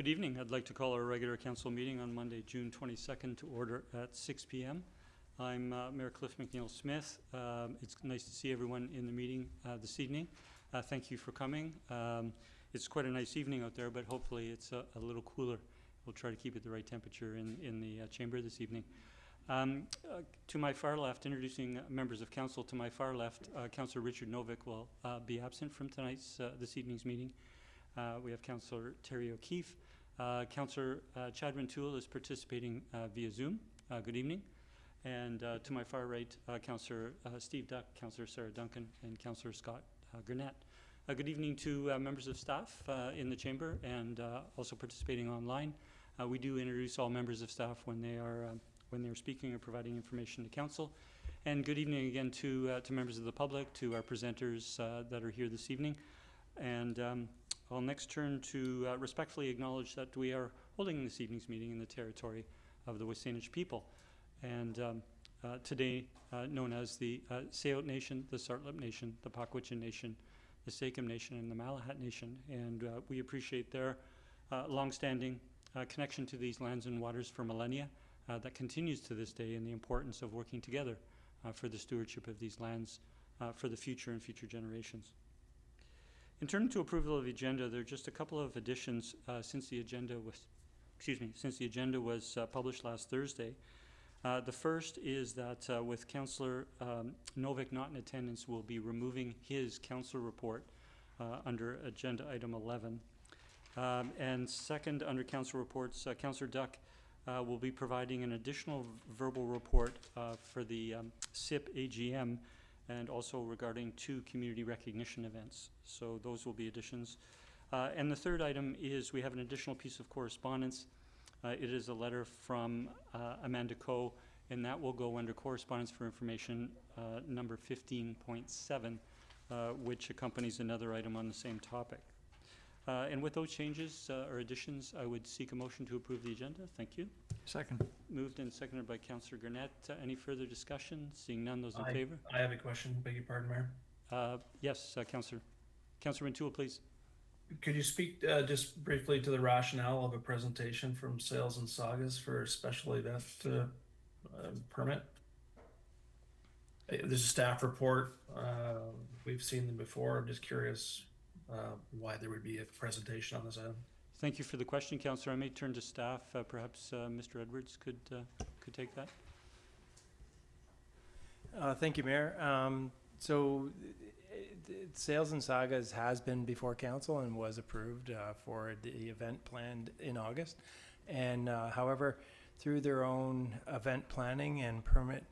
Good evening. I'd like to call our regular council meeting on Monday, June 22nd to order at 6 p.m. I'm Mayor Cliff McNeil-Smith. It's nice to see everyone in the meeting this evening. Thank you for coming. It's quite a nice evening out there, but hopefully it's a little cooler. We'll try to keep it the right temperature in the chamber this evening. To my far left, introducing members of council, to my far left, Councillor Richard Novick will be absent from this evening's meeting. We have Councillor Terry O'Keefe. Councillor Chad Rintoul is participating via Zoom. Good evening. And to my far right, Councillor Steve Duck, Councillor Sarah Duncan, and Councillor Scott Gurnett. Good evening to members of staff in the chamber and also participating online. We do introduce all members of staff when they're speaking or providing information to council. And good evening again to members of the public, to our presenters that are here this evening. And I'll next turn to respectfully acknowledge that we are holding this evening's meeting in the territory of the WSÁNEĆ people. And today known as the Tsawout Nation, the Tsartlip Nation, the Pakwitchin Nation, the Tseycum Nation, and the Malahat Nation. And we appreciate their longstanding connection to these lands and waters for millennia that continues to this day, and the importance of working together for the stewardship of these lands for the future and future generations. In turning to approval of the agenda, there are just a couple of additions since the agenda was published last Thursday. The first is that with Councillor Novick not in attendance, we'll be removing his council report under agenda item 11. And second, under council reports, Councillor Duck will be providing an additional verbal report for the SÍİ AGM, and also regarding 2 community recognition events. So those will be additions. And the third item is we have an additional piece of correspondence. It is a letter from Amanda Coe, and that will go under correspondence for information number 15.7, which accompanies another item on the same topic. And with those changes or additions, I would seek a motion to approve the agenda. Thank you. Second. Moved and seconded by Councillor Gurnett. Any further discussion? Seeing none, those in favor? I have a question. Beg your pardon, Mayor. Yes, Councillor Rintoul, please. Could you speak just briefly to the rationale of a presentation from Sales and Sagas for a special event permit? There's a staff report. We've seen them before. I'm just curious why there would be a presentation on this item. Thank you for the question, Councillor. I may turn to staff. Perhaps Mr. Edwards could take that. Thank you, Mayor. Sales and Sagas has been before council and was approved for the event planned in August. And however, through their own event planning and permit,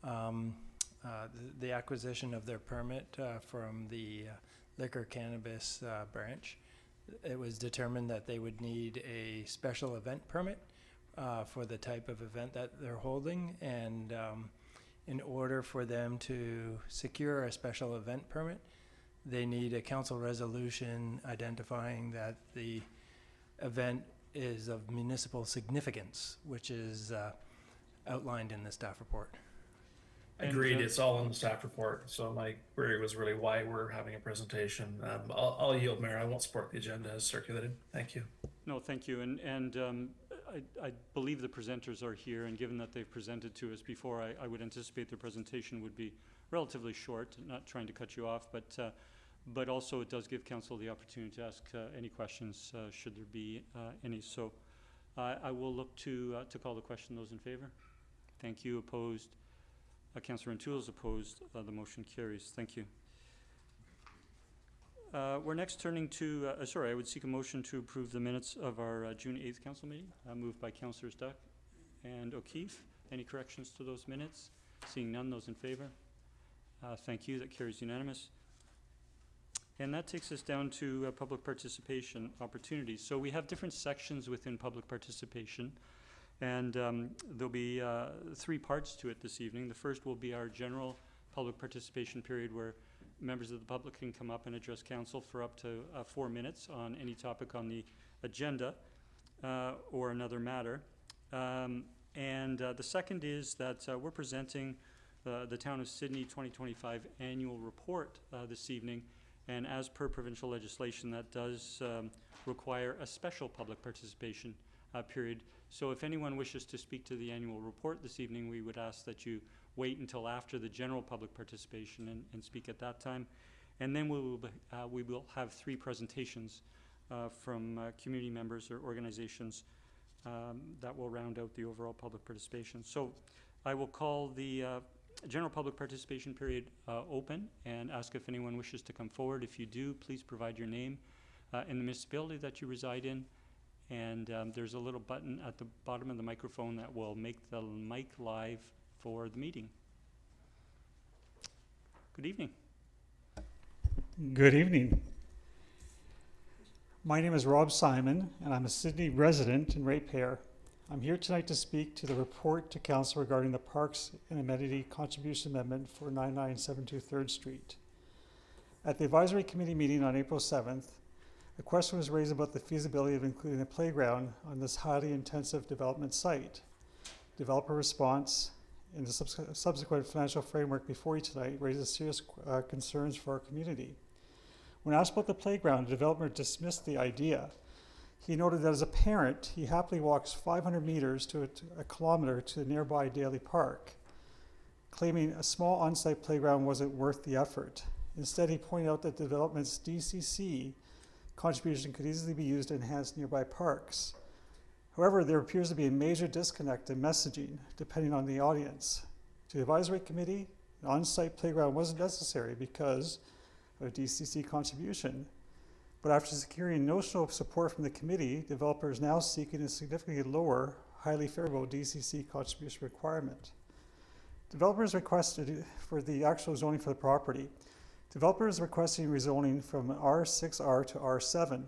the acquisition of their permit from the liquor cannabis branch, it was determined that they would need a special event permit for the type of event that they're holding. And in order for them to secure a special event permit, they need a council resolution identifying that the event is of municipal significance, which is outlined in the staff report. Agreed. It's all in the staff report. So my query was really why we're having a presentation. I'll yield, Mayor. I won't support the agenda as circulated. Thank you. No, thank you. And I believe the presenters are here, and given that they've presented to us before, I would anticipate their presentation would be relatively short, not trying to cut you off, but also it does give council the opportunity to ask any questions should there be any. So I will look to call the question. Those in favor? Thank you. Opposed? Councillor Rintoul is opposed. The motion carries. Thank you. We're next turning to, I would seek a motion to approve the minutes of our June 8th council meeting, moved by Councillors Duck and O'Keefe. Any corrections to those minutes? Seeing none, those in favor? Thank you. That carries unanimous. And that takes us down to public participation opportunities. So we have different sections within public participation. And there'll be 3 parts to it this evening. The first will be our general public participation period, where members of the public can come up and address council for up to 4 minutes on any topic on the agenda or another matter. And the second is that we're presenting the Town of Sydney 2025 annual report this evening. And as per provincial legislation, that does require a special public participation period. So if anyone wishes to speak to the annual report this evening, we would ask that you wait until after the general public participation and speak at that time. And then we will have 3 presentations from community members or organizations that will round out the overall public participation. So I will call the general public participation period open and ask if anyone wishes to come forward. If you do, please provide your name and the municipality that you reside in. And there's a little button at the bottom of the microphone that will make the mic live for the meeting. Good evening. Good evening. My name is Rob Simon, and I'm a Sydney resident and ratepayer. I'm here tonight to speak to the report to Council regarding the Parks and Amenity Contribution Amendment for 9972 3rd Street. At the Advisory Committee meeting on April 7th, a question was raised about the feasibility of including a playground on this highly intensive development site. Developer response in the subsequent financial framework before you tonight raises serious concerns for our community. When asked about the playground, the developer dismissed the idea. He noted that as a parent, he happily walks 500 meters to a kilometer to the nearby Daly Park, claiming a small on-site playground wasn't worth the effort. Instead, he pointed out that the development's DCC contribution could easily be used to enhance nearby parks. However, there appears to be a major disconnect in messaging, depending on the audience. To the Advisory Committee, an on-site playground wasn't necessary because of a DCC contribution. But after securing notional support from the committee, developers now seeking a significantly lower, highly favorable DCC contribution requirement. Developers requested for the actual zoning for the property. Developers requesting rezoning from R6R to R7.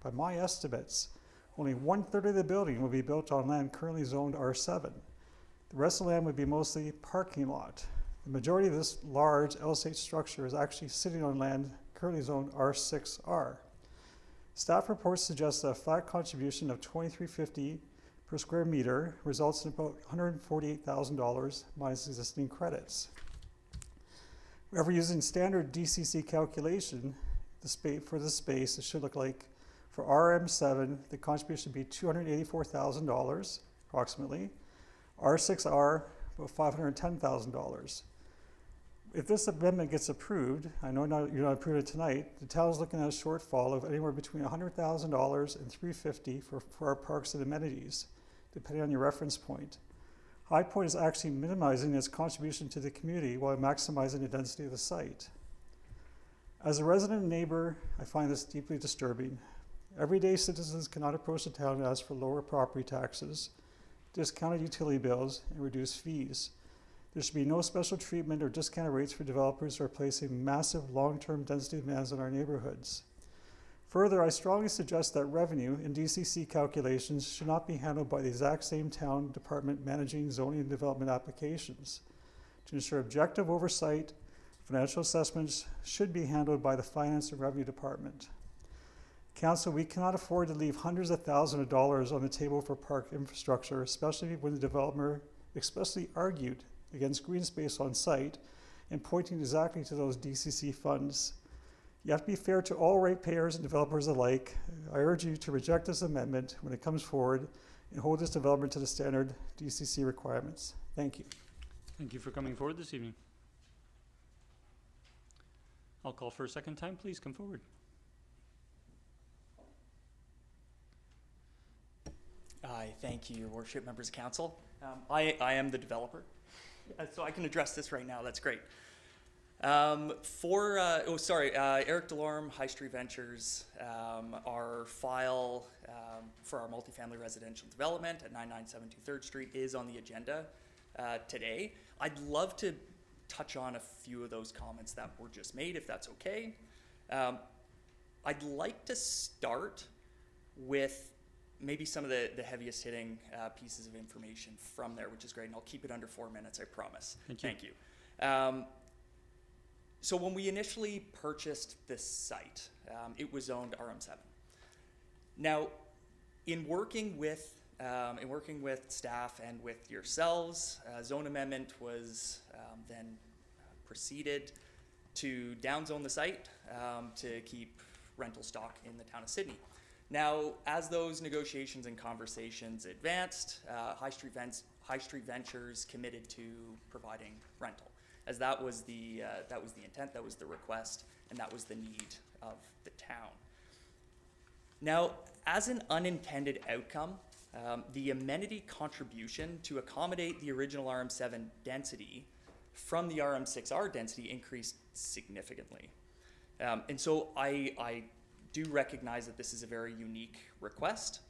By my estimates, only 1/3 of the building will be built on land currently zoned R7. The rest of the land would be mostly parking lot. The majority of this large LSH structure is actually sitting on land currently zoned R6R. Staff reports suggest that a flat contribution of $23.50 per square meter results in about $148,000 minus existing credits. However, using standard DCC calculation, for this space, it should look like for RM7, the contribution would be $284,000 approximately. R6R, about $510,000. If this amendment gets approved, I know you're not approving it tonight, the town is looking at a shortfall of anywhere between $100,000 and $350,000 for our parks and amenities, depending on your reference point. High Point is actually minimizing its contribution to the community while maximizing the density of the site. As a resident and neighbor, I find this deeply disturbing. Everyday citizens cannot approach the town and ask for lower property taxes, discounted utility bills, and reduced fees. There should be no special treatment or discounted rates for developers who are placing massive long-term density demands on our neighborhoods. Further, I strongly suggest that revenue in DCC calculations should not be handled by the exact same town department managing zoning and development applications. To ensure objective oversight, financial assessments should be handled by the Finance and Revenue Department. Council, we cannot afford to leave hundreds of thousands of dollars on the table for park infrastructure, especially when the developer expressly argued against green space on site and pointing exactly to those DCC funds. You have to be fair to all ratepayers and developers alike. I urge you to reject this amendment when it comes forward and hold this development to the standard DCC requirements. Thank you. Thank you for coming forward this evening. I'll call for a second time. Please come forward. Hi, thank you, Your Worship, members of council. I am the developer, so I can address this right now. That's great. Eric Delorme, High Street Ventures, our file for our multifamily residential development at 9972 3rd Street is on the agenda today. I'd love to touch on a few of those comments that were just made, if that's okay. I'd like to start with maybe some of the heaviest hitting pieces of information from there, which is great, and I'll keep it under 4 minutes, I promise. Thank you. So when we initially purchased this site, it was zoned RM7. Now, in working with staff and with yourselves, zone amendment was then proceeded to downzone the site to keep rental stock in the town of Sydney. Now, as those negotiations and conversations advanced, High Street Ventures committed to providing rental, as that was the intent, that was the request, and that was the need of the town. Now, as an unintended outcome, the amenity contribution to accommodate the original RM7 density from the RM6R density increased significantly. And so I do recognize that this is a very unique request.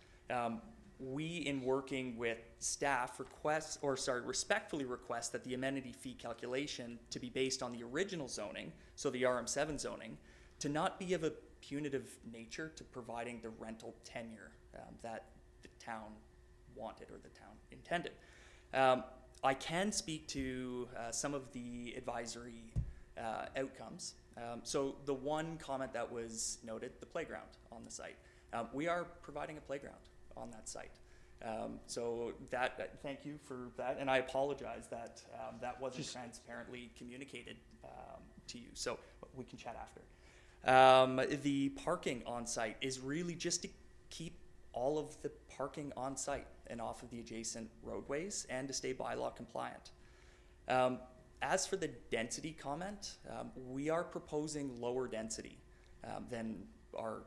We, in working with staff, respectfully request that the amenity fee calculation to be based on the original zoning, so the RM7 zoning, to not be of a punitive nature to providing the rental tenure that the town wanted or the town intended. I can speak to some of the advisory outcomes. So the one comment that was noted, the playground on the site. We are providing a playground on that site. So thank you for that, and I apologize that that wasn't transparently communicated to you, so we can chat after. The parking on site is really just to keep all of the parking on site and off of the adjacent roadways and to stay bylaw compliant. As for the density comment, we are proposing lower density than our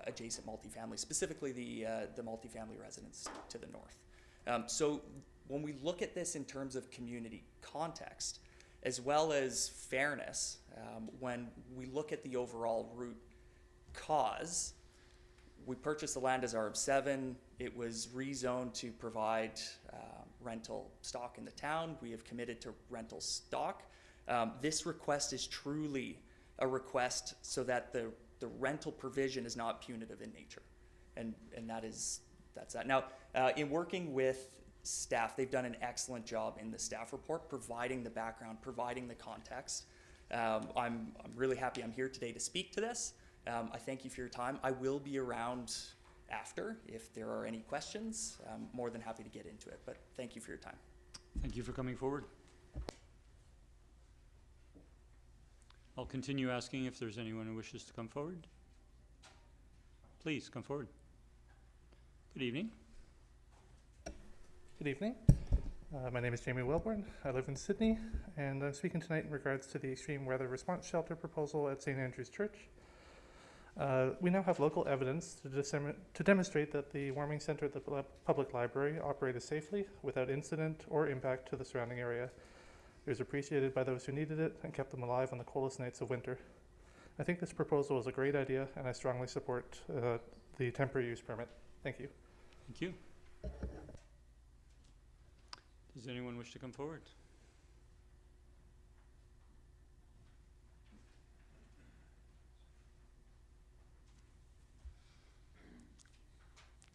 adjacent multifamily, specifically the multifamily residents to the north. So when we look at this in terms of community context, as well as fairness, when we look at the overall root cause, we purchased the land as RM7. It was rezoned to provide rental stock in the town. We have committed to rental stock. This request is truly a request so that the rental provision is not punitive in nature. And that's that. Now, in working with staff, they've done an excellent job in the staff report, providing the background, providing the context. I'm really happy I'm here today to speak to this. I thank you for your time. I will be around after if there are any questions. I'm more than happy to get into it, but thank you for your time. Thank you for coming forward. I'll continue asking if there's anyone who wishes to come forward. Please come forward. Good evening. Good evening. My name is Jamie Wilborn. I live in Sydney, and I'm speaking tonight in regards to the extreme weather response shelter proposal at St. Andrew's Church. We now have local evidence to demonstrate that the warming center at the public library operated safely without incident or impact to the surrounding area. It was appreciated by those who needed it and kept them alive on the coldest nights of winter. I think this proposal is a great idea, and I strongly support the temporary use permit. Thank you. Thank you. Does anyone wish to come forward?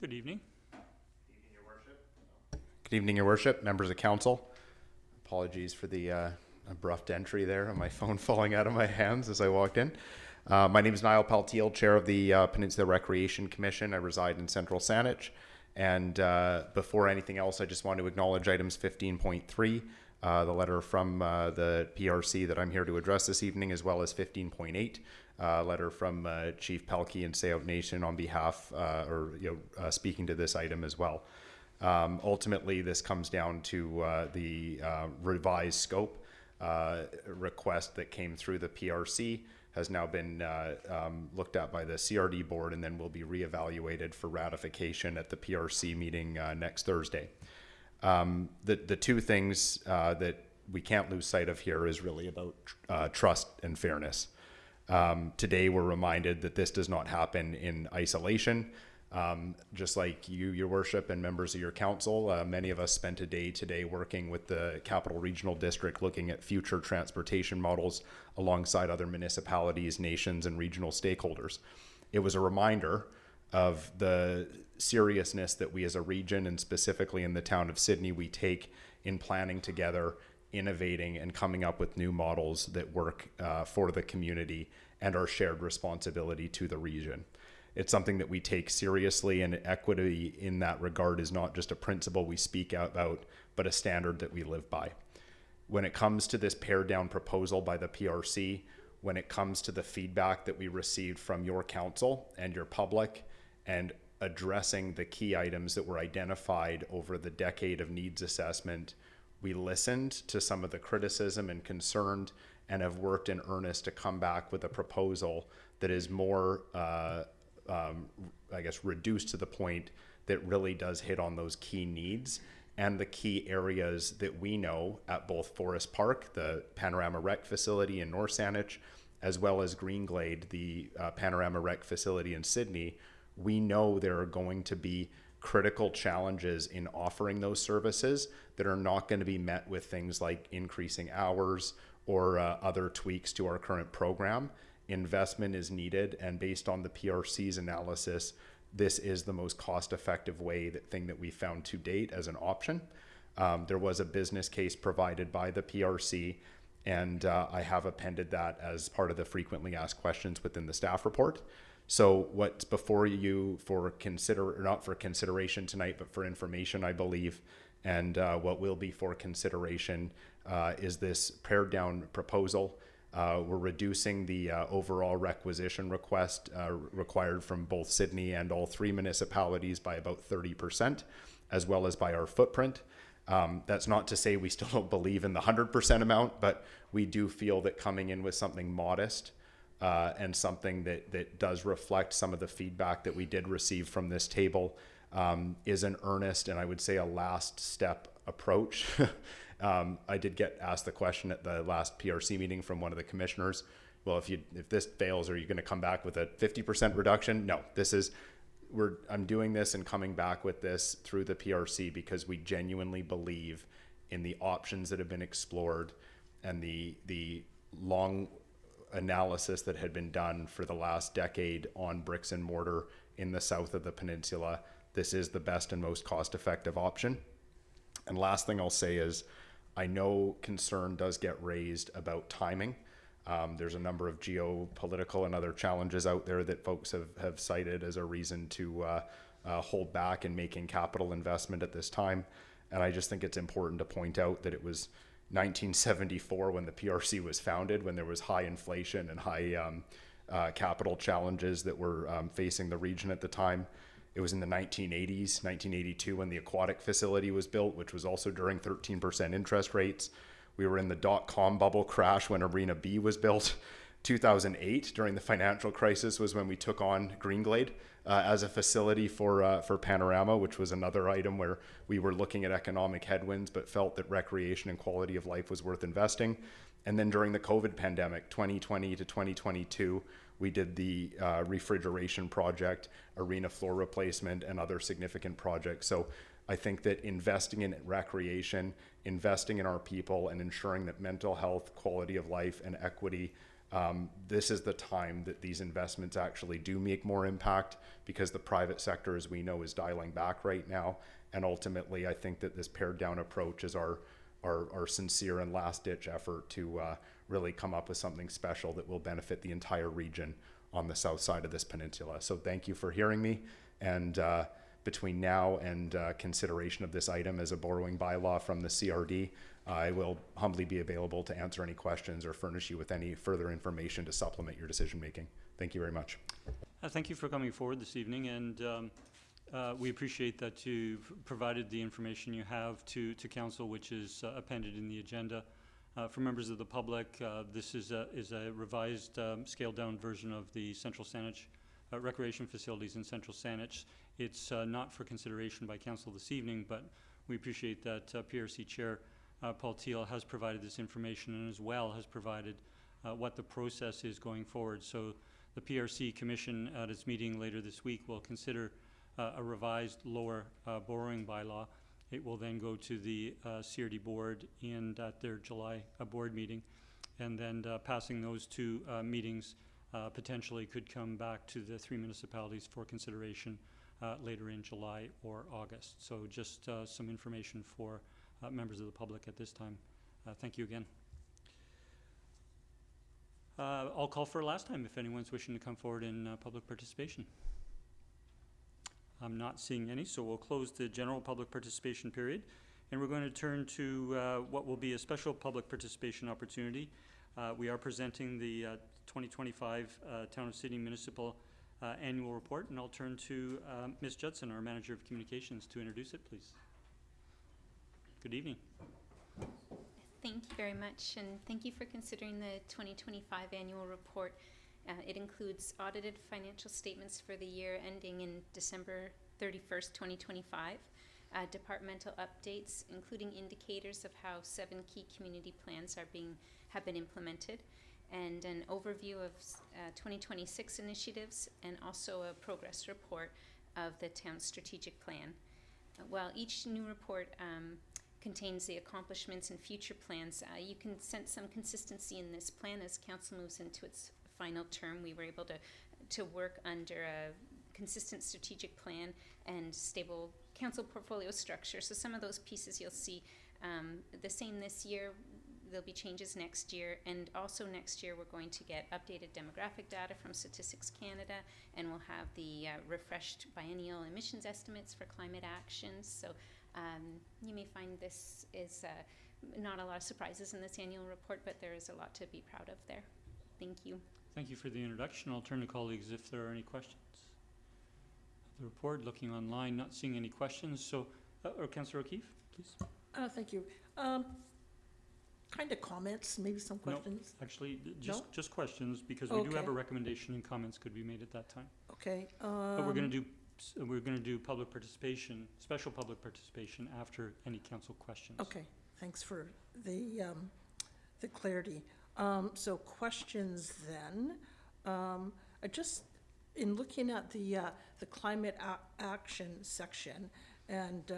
Good evening. Good evening, Your Worship, members of council. Apologies for the abrupt entry there and my phone falling out of my hands as I walked in. My name is Niall Paltiel, Chair of the Peninsula Recreation Commission. I reside in Central Saanich. And before anything else, I just want to acknowledge items 15.3, the letter from the PRC that I'm here to address this evening, as well as 15.8, letter from Chief Pelkey and Tsawout Nation on behalf, speaking to this item as well. Ultimately, this comes down to the revised scope request that came through the PRC, has now been looked at by the CRD board, and then will be reevaluated for ratification at the PRC meeting next Thursday. The two things that we can't lose sight of here is really about trust and fairness. Today, we're reminded that this does not happen in isolation. Just like you, Your Worship, and members of your council, many of us spent a day today working with the Capital Regional District looking at future transportation models alongside other municipalities, nations, and regional stakeholders. It was a reminder of the seriousness that we as a region, and specifically in the town of Sydney, we take in planning together, innovating, and coming up with new models that work for the community and our shared responsibility to the region. It's something that we take seriously, and equity in that regard is not just a principle we speak about, but a standard that we live by. When it comes to this pared down proposal by the PRC, when it comes to the feedback that we received from your council and your public, and addressing the key items that were identified over the decade of needs assessment, we listened to some of the criticism and concerned, and have worked in earnest to come back with a proposal that is more, I guess, reduced to the point that really does hit on those key needs and the key areas that we know at both Forest Park, the Panorama Rec facility in North Saanich, as well as Green Glade, the Panorama Rec facility in Sydney. We know there are going to be critical challenges in offering those services that are not going to be met with things like increasing hours or other tweaks to our current program. Investment is needed, and based on the PRC's analysis, this is the most cost-effective thing that we found to date as an option. There was a business case provided by the PRC, and I have appended that as part of the frequently asked questions within the staff report. So what's before you not for consideration tonight, but for information, I believe, and what will be for consideration is this pared down proposal. We're reducing the overall requisition request required from both Sydney and all 3 municipalities by about 30%, as well as by our footprint. That's not to say we still don't believe in the 100% amount, but we do feel that coming in with something modest and something that does reflect some of the feedback that we did receive from this table is an earnest, and I would say a last step approach. I did get asked the question at the last PRC meeting from one of the commissioners. Well, if this fails, are you going to come back with a 50% reduction? No, I'm doing this and coming back with this through the PRC because we genuinely believe in the options that have been explored and the long analysis that had been done for the last decade on bricks and mortar in the south of the peninsula. This is the best and most cost-effective option. And last thing I'll say is, I know concern does get raised about timing. There's a number of geopolitical and other challenges out there that folks have cited as a reason to hold back in making capital investment at this time. And I just think it's important to point out that it was 1974 when the PRC was founded, when there was high inflation and high capital challenges that were facing the region at the time. It was in the 1980s, 1982, when the aquatic facility was built, which was also during 13% interest rates. We were in the dot-com bubble crash when Arena B was built. 2008, during the financial crisis, was when we took on Green Glade as a facility for Panorama, which was another item where we were looking at economic headwinds, but felt that recreation and quality of life was worth investing. And then during the COVID pandemic, 2020 to 2022, we did the refrigeration project, arena floor replacement, and other significant projects. So I think that investing in recreation, investing in our people, and ensuring that mental health, quality of life, and equity, this is the time that these investments actually do make more impact, because the private sector, as we know, is dialing back right now. And ultimately, I think that this pared down approach is our sincere and last ditch effort to really come up with something special that will benefit the entire region on the south side of this peninsula. So thank you for hearing me. And between now and consideration of this item as a borrowing bylaw from the CRD, I will humbly be available to answer any questions or furnish you with any further information to supplement your decision making. Thank you very much. Thank you for coming forward this evening, and we appreciate that you've provided the information you have to council, which is appended in the agenda. For members of the public, this is a revised scaled-down version of the Central Saanich recreation facilities in Central Saanich. It's not for consideration by council this evening, but we appreciate that PRC Chair Paul Teal has provided this information, and as well has provided what the process is going forward. So the PRC Commission at its meeting later this week will consider a revised lower borrowing bylaw. It will then go to the CRD board and at their July board meeting, and then passing those two meetings potentially could come back to the 3 municipalities for consideration later in July or August. So just some information for members of the public at this time. Thank you again. I'll call for a last time if anyone's wishing to come forward in public participation. I'm not seeing any, so we'll close the general public participation period And we're going to turn to what will be a special public participation opportunity. We are presenting the 2025 Town of Sydney Municipal Annual Report, and I'll turn to Ms. Judson, our Manager of Communications, to introduce it, please. Good evening. Thank you very much, and thank you for considering the 2025 annual report. It includes audited financial statements for the year ending in December 31st, 2025, departmental updates, including indicators of how 7 key community plans have been implemented, and an overview of 2026 initiatives, and also a progress report of the town's strategic plan. While each new report contains the accomplishments and future plans, you can sense some consistency in this plan as council moves into its final term. We were able to work under a consistent strategic plan and stable council portfolio structure. So some of those pieces you'll see the same this year. There'll be changes next year, and also next year we're going to get updated demographic data from Statistics Canada, and we'll have the refreshed biennial emissions estimates for climate actions. So you may find this is not a lot of surprises in this annual report, but there is a lot to be proud of there. Thank you. Thank you for the introduction. I'll turn to colleagues if there are any questions. The report, looking online, not seeing any questions. So, or Councillor O'Keefe, please. Thank you. Kind of comments, maybe some questions? No, actually, No? just questions, because we do have Okay. a recommendation and comments could be made at that time. Okay. But we're going to do public participation, special public participation after any council questions. Okay, thanks for the clarity. So questions then. I just, in looking at the climate action section, and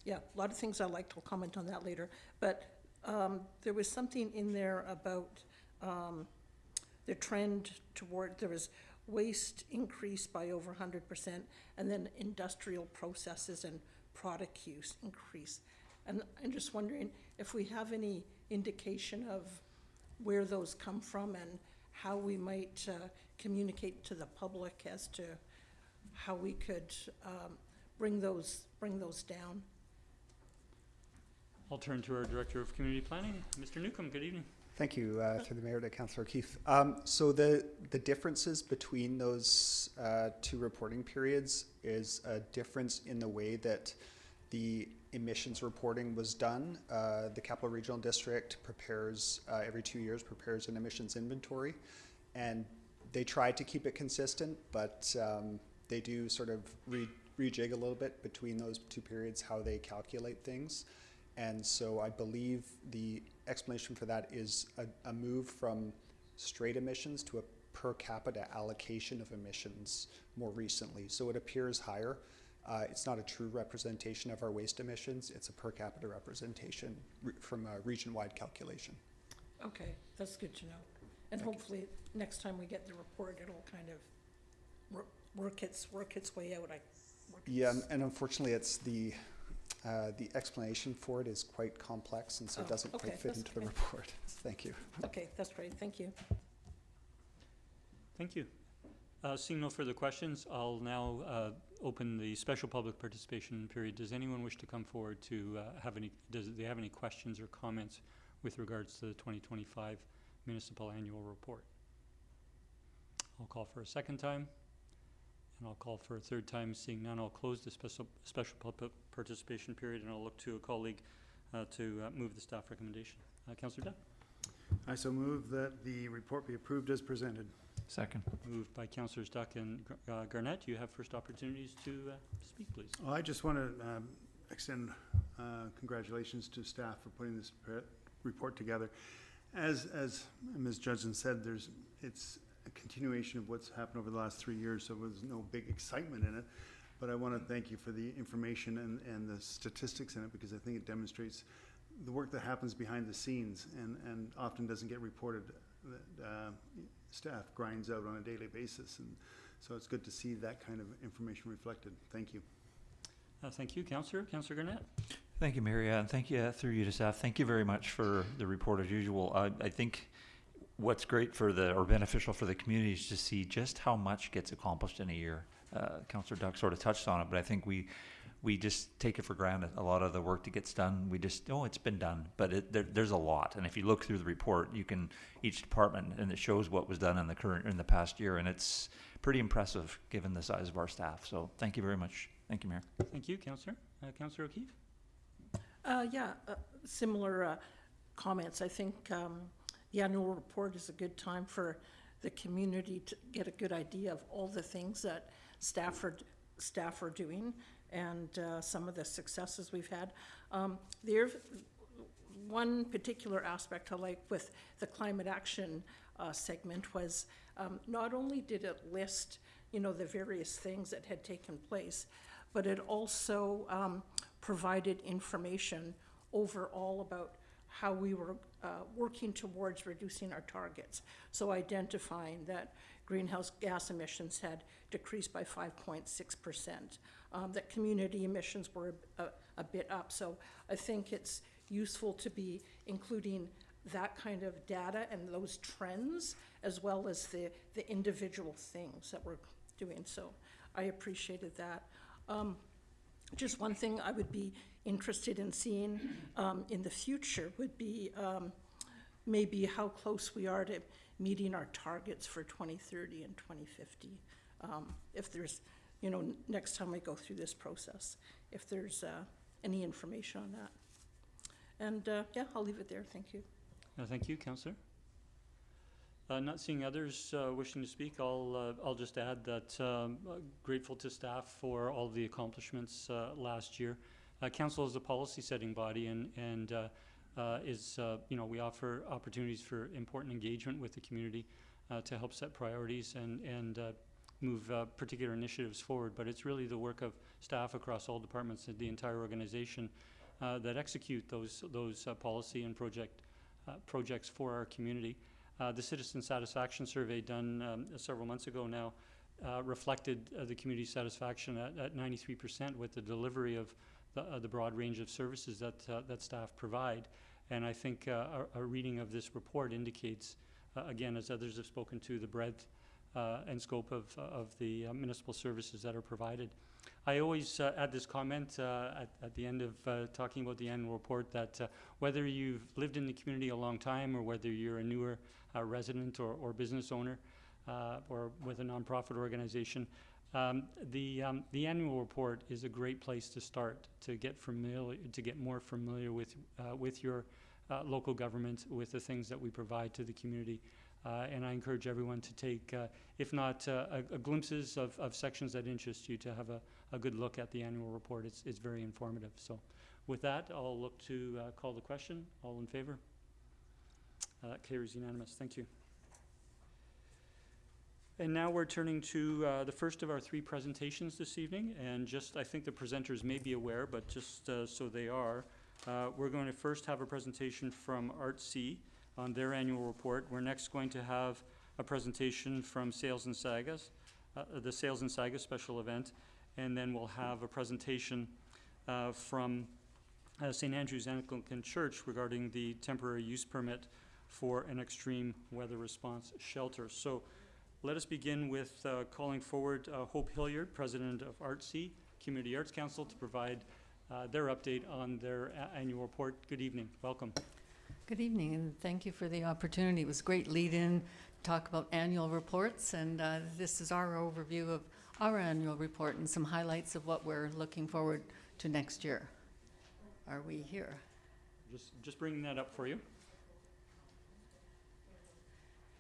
yeah, a lot of things I liked, I'll comment on that later, but there was something in there about the trend toward, there was waste increase by over 100%, and then industrial processes and product use increase. And I'm just wondering if we have any indication of where those come from and how we might communicate to the public as to how we could bring those down. I'll turn to our Director of Community Planning, Mr. Newcomb. Good evening. Thank you, through the Mayor, to Councillor O'Keefe. So the differences between those 2 reporting periods is a difference in the way that the emissions reporting was done. The Capital Regional District prepares, every 2 years, prepares an emissions inventory, and they try to keep it consistent, but they do sort of rejig a little bit between those 2 periods, how they calculate things. And so I believe the explanation for that is a move from straight emissions to a per capita allocation of emissions more recently. So it appears higher. It's not a true representation of our waste emissions. It's a per capita representation from a region-wide calculation. Okay, that's good to know. And hopefully next time we get the report, it'll kind of work its way out. Yeah, and unfortunately, it's the explanation for it is quite complex, and so it doesn't quite fit into the report. Thank you. Okay, that's great. Thank you. Thank you. Seeing no further questions, I'll now open the special public participation period. Does anyone wish to come forward to does they have any questions or comments with regards to the 2025 Municipal Annual Report? I'll call for a second time, and I'll call for a third time. Seeing none, I'll close the special public participation period, and I'll look to a colleague to move the staff recommendation. Councillor Dunn. I so move that the report be approved as presented. Second. Moved by Councillors Duck and Garnett. You have first opportunities to speak, please. I just want to extend congratulations to staff for putting this report together. As Ms. Judson said, it's a continuation of what's happened over the last 3 years, so there's no big excitement in it. But I want to thank you for the information and the statistics in it, because I think it demonstrates the work that happens behind the scenes and often doesn't get reported, that staff grinds out on a daily basis. And so it's good to see that kind of information reflected. Thank you. Thank you, Councillor. Councillor Garnett. Thank you, Maria, and thank you through you to staff. Thank you very much for the report as usual. I think what's great or beneficial for the community is to see just how much gets accomplished in a year. Councillor Duck sort of touched on it, but I think we we just take it for granted. A lot of the work that gets done, we just, oh, it's been done. But there's a lot. And if you look through the report, you can, each department, and it shows what was done in the past year. And it's pretty impressive given the size of our staff. So thank you very much. Thank you, Mayor. Thank you, Councillor. Councillor O'Keefe? Similar comments. I think the annual report is a good time for the community to get a good idea of all the things that staff are doing, and some of the successes we've had. There's one particular aspect I like with the climate action segment was not only did it list, the various things that had taken place, but it also provided information overall about how we were working towards reducing our targets. So identifying that greenhouse gas emissions had decreased by 5.6%, that community emissions were a bit up. So I think it's useful to be including that kind of data and those trends, as well as the individual things that we're doing. So I appreciated that. Just one thing I would be interested in seeing in the future would be maybe how close we are to meeting our targets for 2030 and 2050. If there's, next time we go through this process, if there's any information on that. And I'll leave it there. Thank you. Thank you, Councillor. Not seeing others wishing to speak, I'll just add that grateful to staff for all the accomplishments last year. Council is a policy-setting body, and we offer opportunities for important engagement with the community to help set priorities and move particular initiatives forward. But it's really the work of staff across all departments and the entire organization that execute those policy and projects for our community. The citizen satisfaction survey done several months ago now reflected the community satisfaction at 93% with the delivery of the broad range of services that staff provide. And I think a reading of this report indicates, again, as others have spoken to, the breadth and scope of the municipal services that are provided. I always add this comment at the end of talking about the annual report that whether you've lived in the community a long time or whether you're a newer resident or business owner or with a nonprofit organization, the annual report is a great place to start to get more familiar with your local government, with the things that we provide to the community. And I encourage everyone to take, if not glimpses of sections that interest you, to have a good look at the annual report. It's very informative. So with that, I'll look to call the question. All in favor? That carries unanimous. Thank you. And now we're turning to the first of our three presentations this evening. And just, I think the presenters may be aware, but just so they are, we're going to first have a presentation from ArtC on their annual report. We're next going to have a presentation from Sales and Sagas, the Sales and Sagas special event, and then we'll have a presentation from St. Andrew's Anglican Church regarding the temporary use permit for an extreme weather response shelter. So let us begin with calling forward Hope Hilliard, President of ArtC, Community Arts Council, to provide their update on their annual report. Good evening. Welcome. Good evening, and thank you for the opportunity. It was a great lead-in to talk about annual reports, and this is our overview of our annual report and some highlights of what we're looking forward to next year. Are we here? Just bringing that up for you.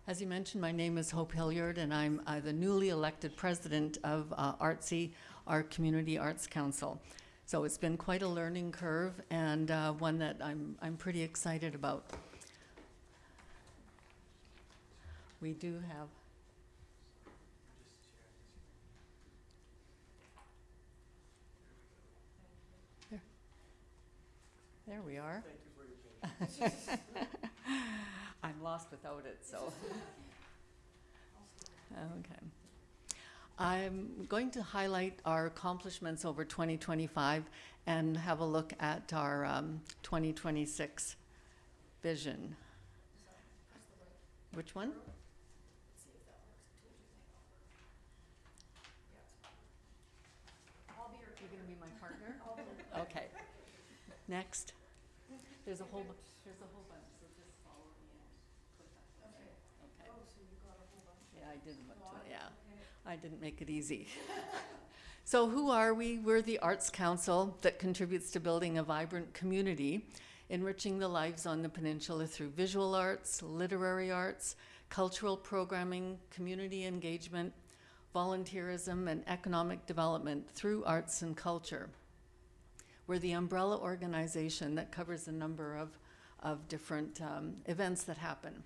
As you mentioned, my name is Hope Hilliard, and I'm the newly elected president of ArtC, our Community Arts Council. So it's been quite a learning curve, and one that I'm pretty excited about. We do have. There we are. Thank you for your patience. I'm lost without it, so. Okay. I'm going to highlight our accomplishments over 2025 and have a look at our 2026 vision. Which one? You're going to be my partner? Okay. Next. There's a whole bunch, so just follow me and click that. Okay. Oh, so you got a whole bunch? Yeah, I did, I didn't make it easy. So who are we? We're the Arts Council that contributes to building a vibrant community, enriching the lives on the peninsula through visual arts, literary arts, cultural programming, community engagement, volunteerism, and economic development through arts and culture. We're the umbrella organization that covers a number of different events that happen.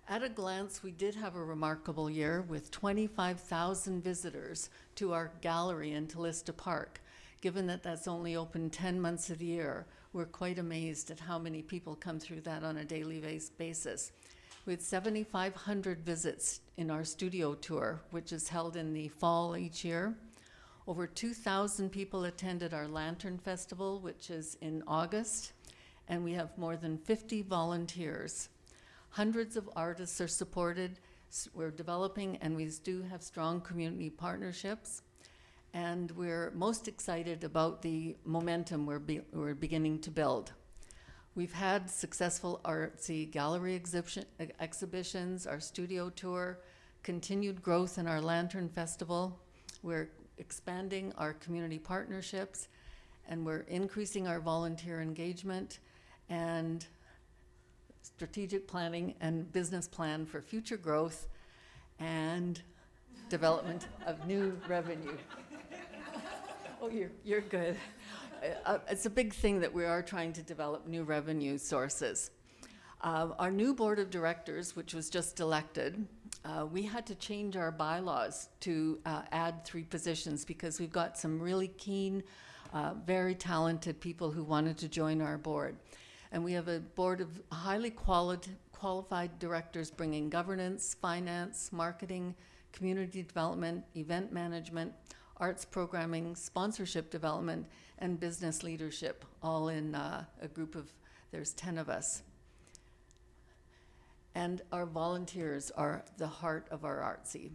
At a glance, we did have a remarkable year with 25,000 visitors to our gallery in Tallista Park. Given that that's only open 10 months of the year, we're quite amazed at how many people come through that on a daily basis. We had 7,500 visits in our studio tour, which is held in the fall each year. Over 2,000 people attended our Lantern Festival, which is in August, and we have more than 50 volunteers. Hundreds of artists are supported. We're developing, and we do have strong community partnerships. And we're most excited about the momentum we're beginning to build. We've had successful artsy gallery exhibitions, our studio tour, continued growth in our Lantern Festival. We're expanding our community partnerships, and we're increasing our volunteer engagement and strategic planning and business plan for future growth and development of new revenue. Oh, you're good. It's a big thing that we are trying to develop new revenue sources. Our new board of directors, which was just elected, we had to change our bylaws to add 3 positions because we've got some really keen, very talented people who wanted to join our board. And we have a board of highly qualified directors bringing governance, finance, marketing, community development, event management, arts programming, sponsorship development, and business leadership, all in a group of, there's 10 of us. And our volunteers are the heart of our artsy.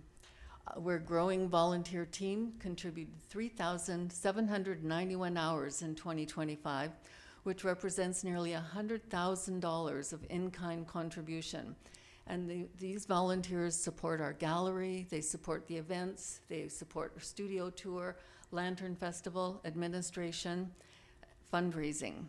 We're a growing volunteer team, contributed 3,791 hours in 2025, which represents nearly $100,000 of in-kind contribution. And these volunteers support our gallery, they support the events, they support our studio tour, Lantern Festival, administration, fundraising.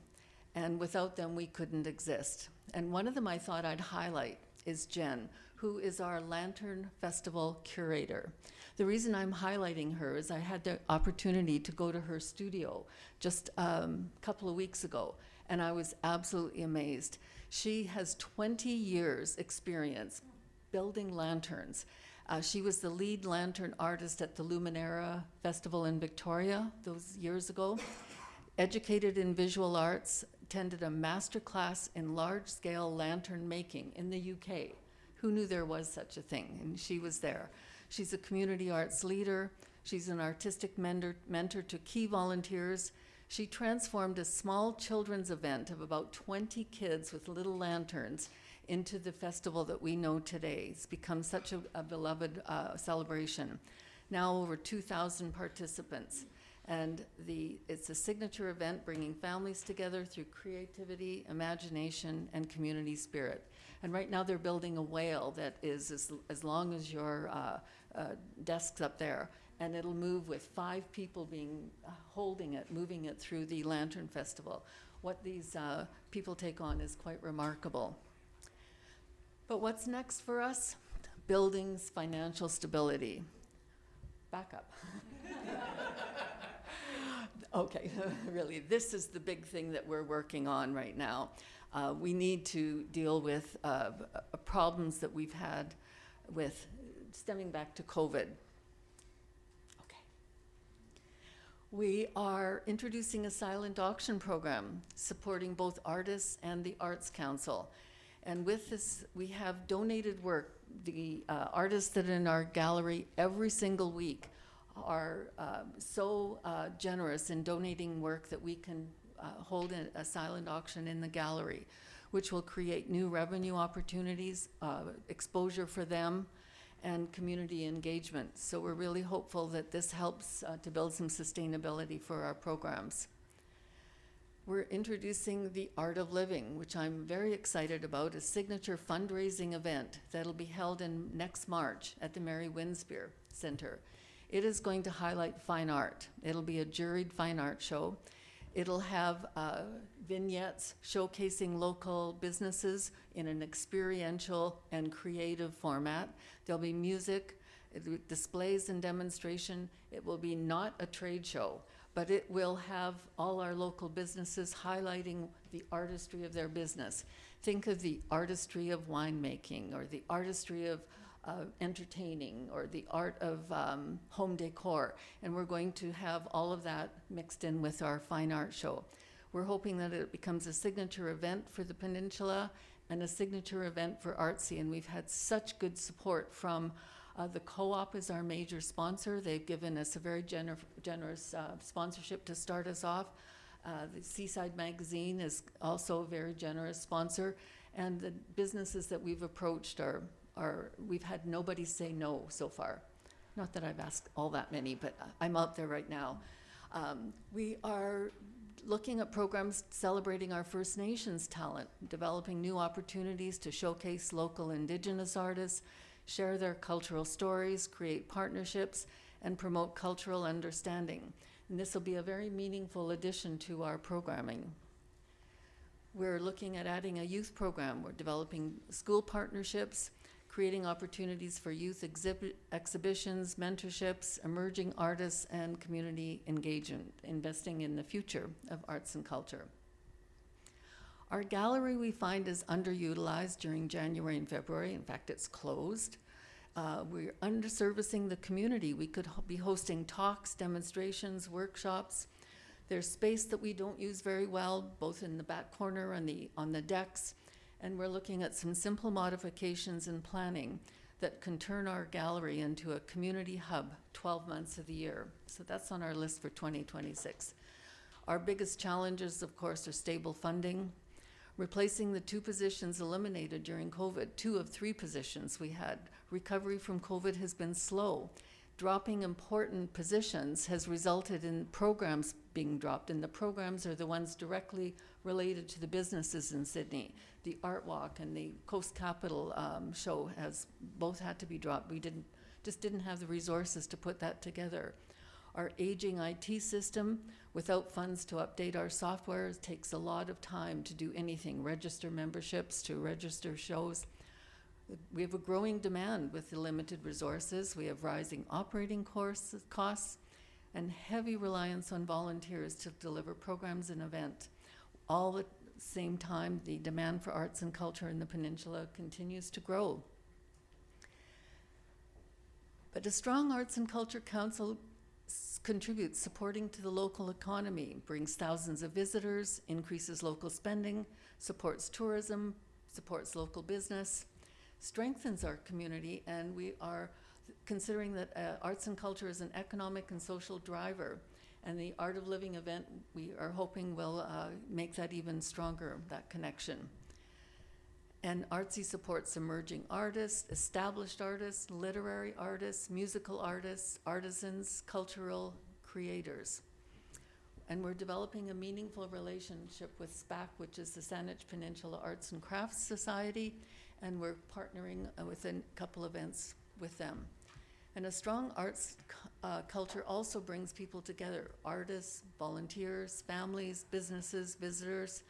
And without them, we couldn't exist. And one of them I thought I'd highlight is Jen, who is our Lantern Festival curator. The reason I'm highlighting her is I had the opportunity to go to her studio just a couple of weeks ago, and I was absolutely amazed. She has 20 years experience building lanterns. She was the lead lantern artist at the Luminera Festival in Victoria those years ago, educated in visual arts, attended a master class in large-scale lantern making in the UK. Who knew there was such a thing? And she was there. She's a community arts leader. She's an artistic mentor to key volunteers. She transformed a small children's event of about 20 kids with little lanterns into the festival that we know today. It's become such a beloved celebration. Now over 2,000 participants. And it's a signature event bringing families together through creativity, imagination, and community spirit. And right now they're building a whale that is as long as your desks up there. And it'll move with 5 people holding it, moving it through the Lantern Festival. What these people take on is quite remarkable. But what's next for us? Buildings, financial stability. Back up. Okay, really, this is the big thing that we're working on right now. We need to deal with problems that we've had with stemming back to COVID. Okay. We are introducing a silent auction program supporting both artists and the Arts Council. And with this, we have donated work. The artists that are in our gallery every single week are so generous in donating work that we can hold a silent auction in the gallery, which will create new revenue opportunities, exposure for them, and community engagement. So we're really hopeful that this helps to build some sustainability for our programs. we're introducing the Art of Living, which I'm very excited about, a signature fundraising event that'll be held in next March at the Mary Winspear Center. It is going to highlight fine art. It'll be a juried fine art show. It'll have vignettes showcasing local businesses in an experiential and creative format. There'll be music, displays and demonstration. It will be not a trade show, but it will have all our local businesses highlighting the artistry of their business. Think of the artistry of winemaking, or the artistry of entertaining, or the art of home decor. And we're going to have all of that mixed in with our fine art show. We're hoping that it becomes a signature event for the peninsula and a signature event for Artsy. And we've had such good support from the co-op is our major sponsor. They've given us a very generous sponsorship to start us off. The Seaside Magazine is also a very generous sponsor. And the businesses that we've approached we've had nobody say no so far. Not that I've asked all that many, but I'm out there right now. We are looking at programs celebrating our First Nations talent, developing new opportunities to showcase local Indigenous artists, share their cultural stories, create partnerships, and promote cultural understanding. And this will be a very meaningful addition to our programming. We're looking at adding a youth program. We're developing school partnerships, creating opportunities for youth exhibitions, mentorships, emerging artists, and community engagement, investing in the future of arts and culture. Our gallery, we find, is underutilized during January and February. In fact, it's closed. We're underservicing the community. We could be hosting talks, demonstrations, workshops. There's space that we don't use very well, both in the back corner and on the decks. And we're looking at some simple modifications in planning that can turn our gallery into a community hub 12 months of the year. So that's on our list for 2026. Our biggest challenges, of course, are stable funding, replacing the 2 positions eliminated during COVID, 2 of 3 positions we had. Recovery from COVID has been slow. Dropping important positions has resulted in programs being dropped, and the programs are the ones directly related to the businesses in Sydney. The Art Walk and the Coast Capital show has both had to be dropped. We just didn't have the resources to put that together. Our aging IT system, without funds to update our software, it takes a lot of time to do anything, register memberships, to register shows. We have a growing demand with the limited resources. We have rising operating costs and heavy reliance on volunteers to deliver programs and events. All at the same time, the demand for arts and culture in the peninsula continues to grow. But a strong Arts and Culture Council contributes supporting to the local economy, brings thousands of visitors, increases local spending, supports tourism, supports local business, strengthens our community, and we are considering that arts and culture is an economic and social driver. And the Art of Living event, we are hoping will make that even stronger, that connection. And Artsy supports emerging artists, established artists, literary artists, musical artists, artisans, cultural creators. And we're developing a meaningful relationship with SPAC, which is the Saanich Peninsula Arts and Crafts Society, and we're partnering with a couple events with them. And a strong arts culture also brings people together, artists, volunteers, families, businesses, visitors,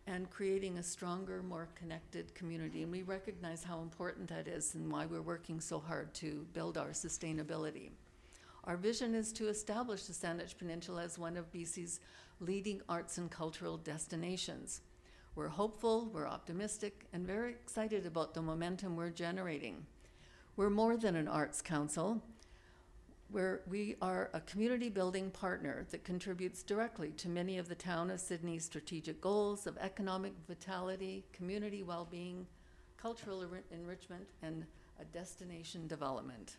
and creating a stronger, more connected community. And we recognize how important that is and why we're working so hard to build our sustainability. Our vision is to establish the Saanich Peninsula as one of BC's leading arts and cultural destinations. We're hopeful, we're optimistic, and very excited about the momentum we're generating. We're more than an arts council. We are a community building partner that contributes directly to many of the town of Sydney's strategic goals of economic vitality, community well-being, cultural enrichment, and a destination development.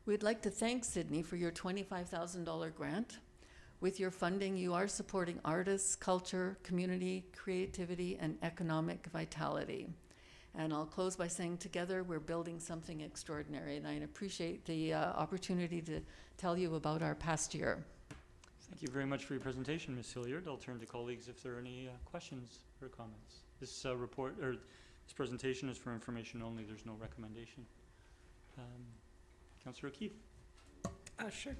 We'd like to thank Sydney for your $25,000 grant. With your funding, you are supporting artists, culture, community, creativity, and economic vitality. And I'll close by saying together we're building something extraordinary, and I appreciate the opportunity to tell you about our past year. Thank you very much for your presentation, Ms. Hilliard. I'll turn to colleagues if there are any questions or comments. This report, or this presentation is for information only. There's no recommendation. Councillor O'Keefe. Sure.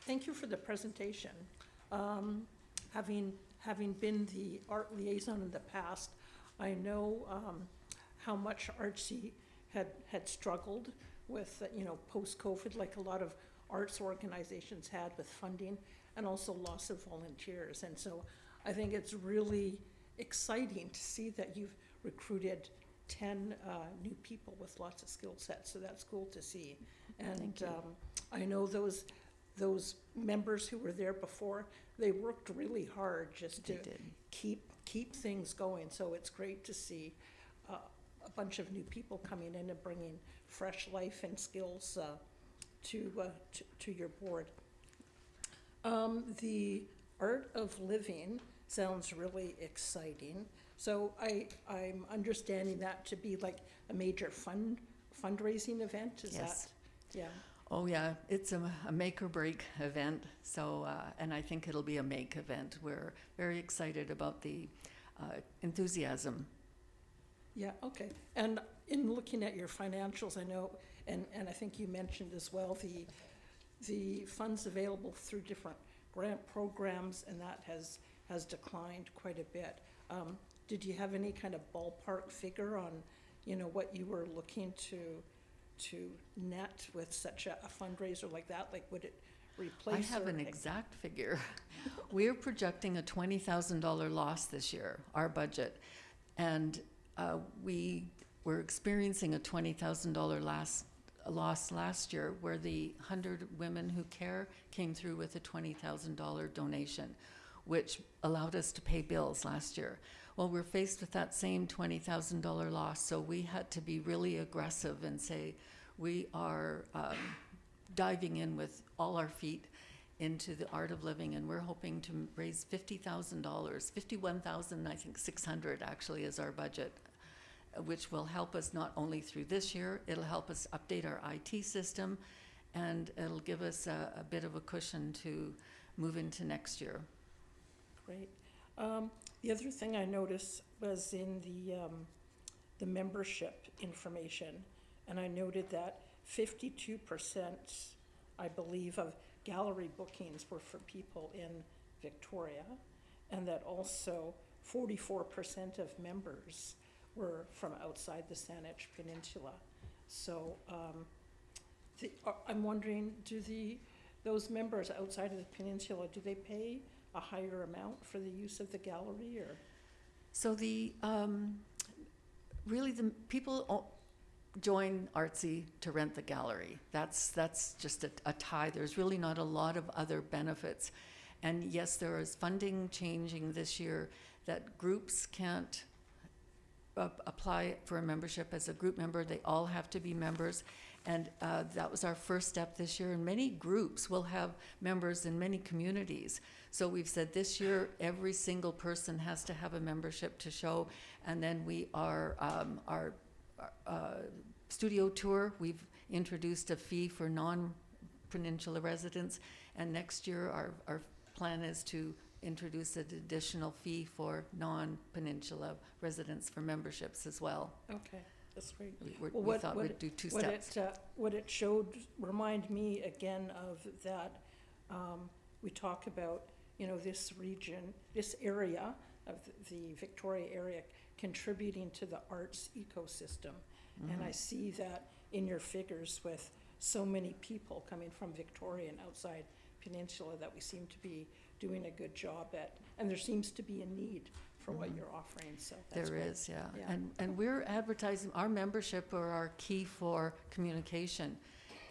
Thank you for the presentation. Having been the art liaison in the past, I know how much Artsy had struggled with, post-COVID, like a lot of arts organizations had with funding, and also loss of volunteers. And so I think it's really exciting to see that you've recruited 10 new people with lots of skill sets. So that's cool to see. And I know those members who were there before, they worked really hard just to keep things going. So it's great to see a bunch of new people coming in and bringing fresh life and skills to your board. The art of living sounds really exciting. So I'm understanding that to be like a major fundraising event. Is Yes. that? Yeah. Oh yeah, it's a make or break event. So and I think it'll be a make event. We're very excited about the enthusiasm. Yeah, okay. And in looking at your financials, I know, and I think you mentioned as well, the funds available through different grant programs, and that has declined quite a bit. Did you have any kind of ballpark figure on, what you were looking to net with such a fundraiser like that? Like, would it replace? I have an exact figure. We're projecting a $20,000 loss this year, our budget. And we were experiencing a $20,000 loss last year, where the 100 women who care came through with a $20,000 donation, which allowed us to pay bills last year. Well, we're faced with that same $20,000 loss, so we had to be really aggressive and say we are diving in with all our feet into the art of living, and we're hoping to raise $50,000, $51,600 actually is our budget, which will help us not only through this year, it'll help us update our IT system, and it'll give us a bit of a cushion to move into next year. Great. The other thing I noticed was in the membership information, and I noted that 52%, I believe, of gallery bookings were for people in Victoria, and that also 44% of members were from outside the Saanich Peninsula. So I'm wondering, those members outside of the peninsula, do they pay a higher amount for the use of the gallery, or? So really the people join Artsy to rent the gallery. That's just a tie. There's really not a lot of other benefits. And yes, there is funding changing this year that groups can't apply for a membership as a group member. They all have to be members. And that was our first step this year. And many groups will have members in many communities. So we've said this year, every single person has to have a membership to show. And then our studio tour, we've introduced a fee for non-peninsula residents. And next year, our plan is to introduce an additional fee for non-peninsula residents for memberships as well. Okay. That's great. We thought we'd do two steps. What it showed, remind me again of that, we talk about, this region, this area of the Victoria area contributing to the arts ecosystem. Mm-hmm. And I see that in your figures with so many people coming from Victoria and outside Peninsula that we seem to be doing a good job at, and there seems to be a need for what you're offering, so that's There great. is, yeah. And we're advertising, our membership are our key for communication.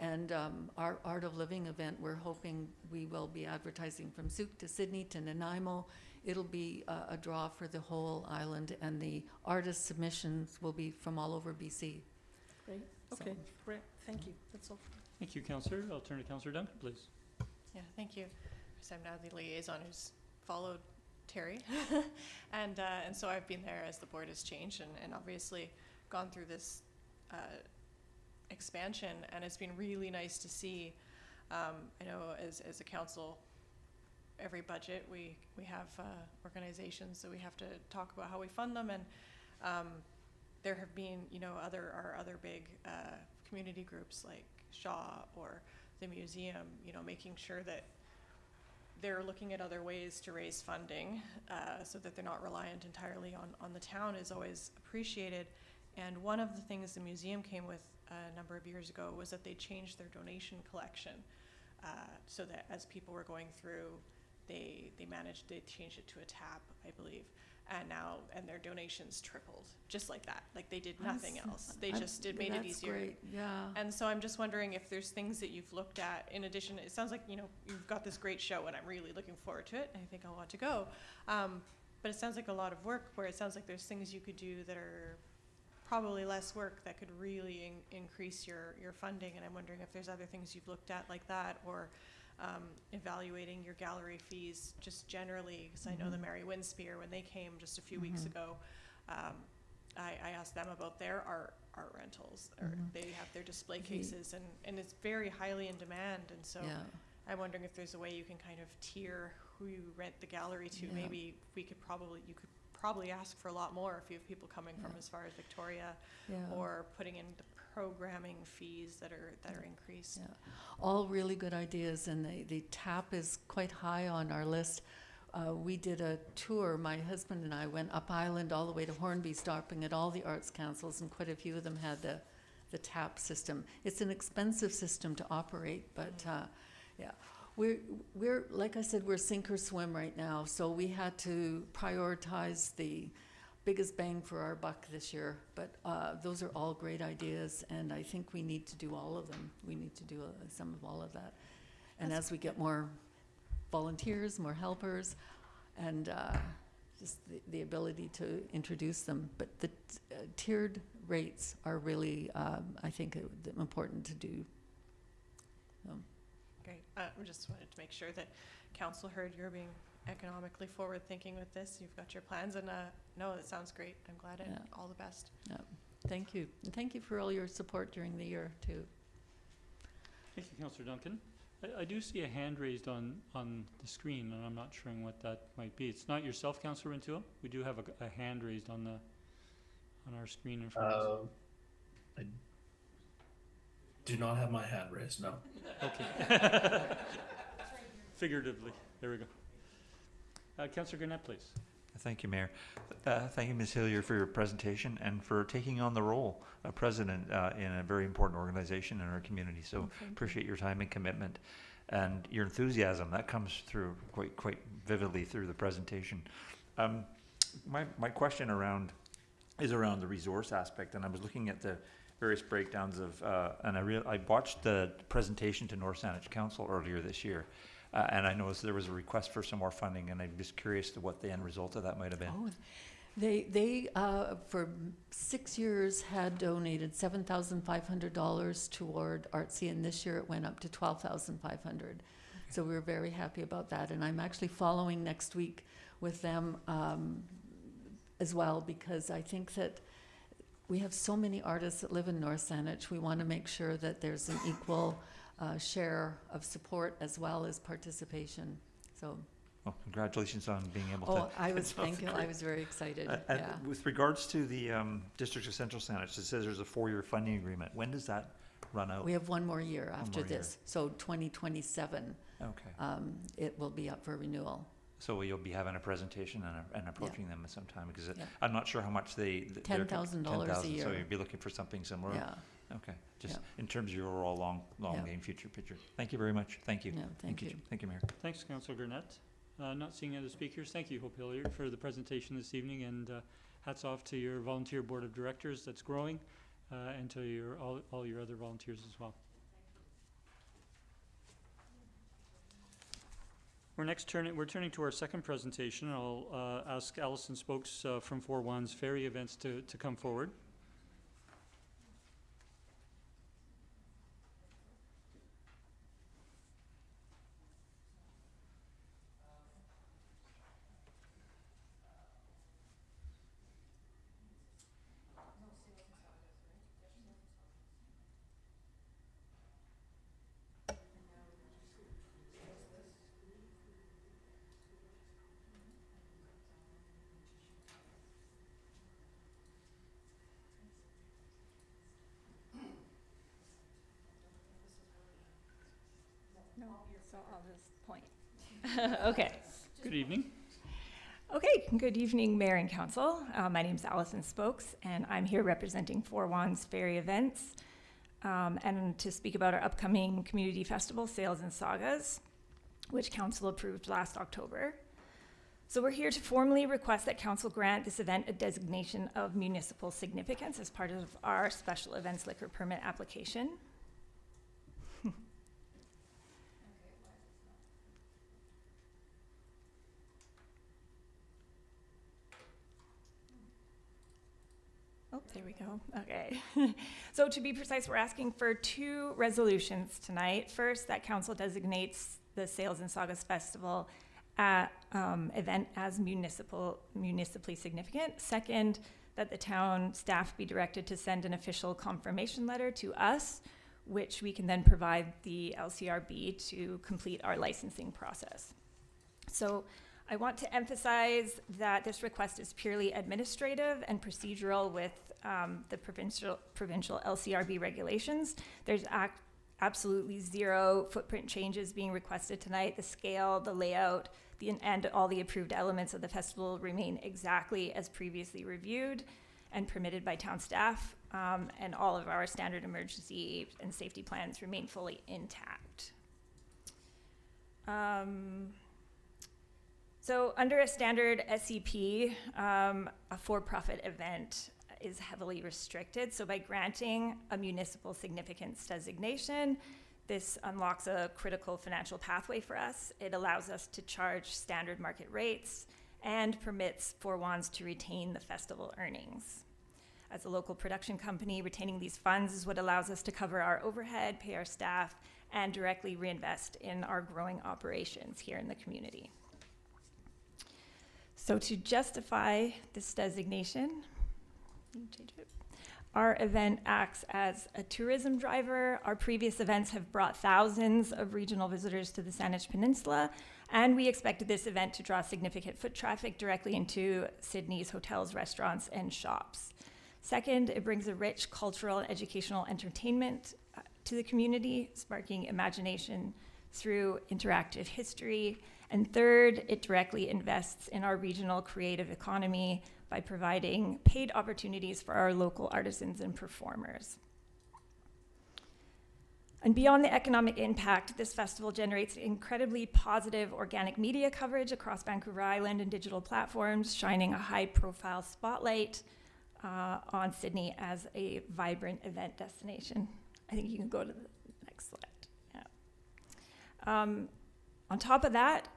And our Art of Living event, we're hoping we will be advertising from Souk to Sydney to Nanaimo. It'll be a draw for the whole island, and the artist submissions will be from all over BC. Great, okay, great, thank you, that's all. Thank you, Councillor. I'll turn to Councillor Duncan, please. Yeah, thank you. So I'm now the liaison who's followed Terry, and so I've been there as the board has changed and obviously gone through this expansion, and it's been really nice to see. I know as a council every budget, we have organizations that we have to talk about how we fund them, and there have been, our other big community groups like SÉİA or the museum, making sure that they're looking at other ways to raise funding so that they're not reliant entirely on the town is always appreciated. And one of the things the museum came with a number of years ago was that they changed their donation collection so that as people were going through, they changed it to a tap, I believe. And their donations tripled, just like that. Like they did nothing else. They just made it easier. Great. Yeah. And so I'm just wondering if there's things that you've looked at in addition. It sounds like, you've got this great show and I'm really looking forward to it. And I think I want to go. But it sounds like a lot of work where it sounds like there's things you could do that are probably less work that could really increase your funding. And I'm wondering if there's other things you've looked at like that, or evaluating your gallery fees just generally, because I know the Mary Winspear, when they came just a few weeks ago, I asked them about their art rentals, or they have their display cases, and it's very highly in demand, and so I'm wondering if there's a way you can kind of tier who you rent the gallery to. Maybe you could probably ask for a lot more if you have people coming from as far as Victoria, or putting in the programming fees that are increased. Yeah, all really good ideas, and the tap is quite high on our list. We did a tour, my husband and I went up island all the way to Hornby, stopping at all the arts councils, and quite a few of them had the tap system. It's an expensive system to operate, but we're like I said, we're sink or swim right now, so we had to prioritize the biggest bang for our buck this year, but those are all great ideas, and I think we need to do all of them. We need to do some of all of that. And as we get more volunteers, more helpers, and just the ability to introduce them. But the tiered rates are really, I think, important to do. Great. I just wanted to make sure that council heard you're being economically forward thinking with this. You've got your plans, and no, it sounds great. I'm glad, and all the best. Thank you. And thank you for all your support during the year too. Thank you, Councillor Duncan. I do see a hand raised on the screen, and I'm not sure what that might be. It's not yourself, Councillor Rentua? We do have a hand raised on our screen in front of us. I do not have my hand raised, no. Okay. Figuratively. There we go. Councillor Gurnett, please. Thank you, Mayor. Thank you, Ms. Hillier, for your presentation and for taking on the role of president in a very important organization in our community. So appreciate your time and commitment and your enthusiasm. That comes through quite vividly through the presentation. My question is around the resource aspect, and I was looking at the various breakdowns of, and I watched the presentation to North Saanich Council earlier this year. And I noticed there was a request for some more funding, and I'm just curious to what the end result of that might have been. Oh, they for 6 years had donated $7,500 toward Artsy, and this year it went up to $12,500. So we were very happy about that, and I'm actually following next week with them as well, because I think that we have so many artists that live in North Saanich. We want to make sure that there's an equal share of support as well as participation. So, well, congratulations on being able to. Oh, I was I was very excited. And with regards to the District of Central Saanich, it says there's a 4-year funding agreement. When does that run out? We have one more year after this, so 2027. Okay. It will be up for renewal. So you'll be having a presentation and approaching them at some time, because I'm not sure how much they. $10,000 a year. So you'd be looking for something similar. Yeah. Okay. Just in terms of your overall long game future picture. Thank you very much. Thank you. Yeah, thank you. Thank you, Mayor. Thanks, Councillor Gurnett. Not seeing other speakers. Thank you, Hope Hilliard, for the presentation this evening, and hats off to your volunteer board of directors that's growing, and to all your other volunteers as well. We're turning to our second presentation. I'll ask Alison Spokes from 4-1's Ferry Events to come forward. Okay. Good evening. Okay, good evening, Mayor and Council. My name is Allison Spokes, and I'm here representing Four Wands Ferry Events, and to speak about our upcoming community festival, Sales and Sagas, which Council approved last October. So we're here to formally request that Council grant this event a designation of municipal significance as part of our special events liquor permit application. Oh, there we go. Okay. So to be precise, we're asking for 2 resolutions tonight. First, that Council designates the Sales and Sagas Festival event as municipally significant. Second, that the town staff be directed to send an official confirmation letter to us, which we can then provide the LCRB to complete our licensing process. So I want to emphasize that this request is purely administrative and procedural with the provincial LCRB regulations. There's absolutely 0 footprint changes being requested tonight. The scale, the layout, and all the approved elements of the festival remain exactly as previously reviewed and permitted by town staff, and all of our standard emergency and safety plans remain fully intact. So under a standard SEP, a for-profit event is heavily restricted. So by granting a municipal significance designation, this unlocks a critical financial pathway for us. It allows us to charge standard market rates and permits Four Wands to retain the festival earnings. As a local production company, retaining these funds is what allows us to cover our overhead, pay our staff, and directly reinvest in our growing operations here in the community. So to justify this designation, our event acts as a tourism driver. Our previous events have brought thousands of regional visitors to the Saanich Peninsula, and we expected this event to draw significant foot traffic directly into Sydney's hotels, restaurants, and shops. Second, it brings a rich cultural and educational entertainment to the community, sparking imagination through interactive history. And third, it directly invests in our regional creative economy by providing paid opportunities for our local artisans and performers. And beyond the economic impact, this festival generates incredibly positive organic media coverage across Vancouver Island and digital platforms, shining a high-profile spotlight on Sydney as a vibrant event destination. I think you can go to the next slide. Yeah. On top of that,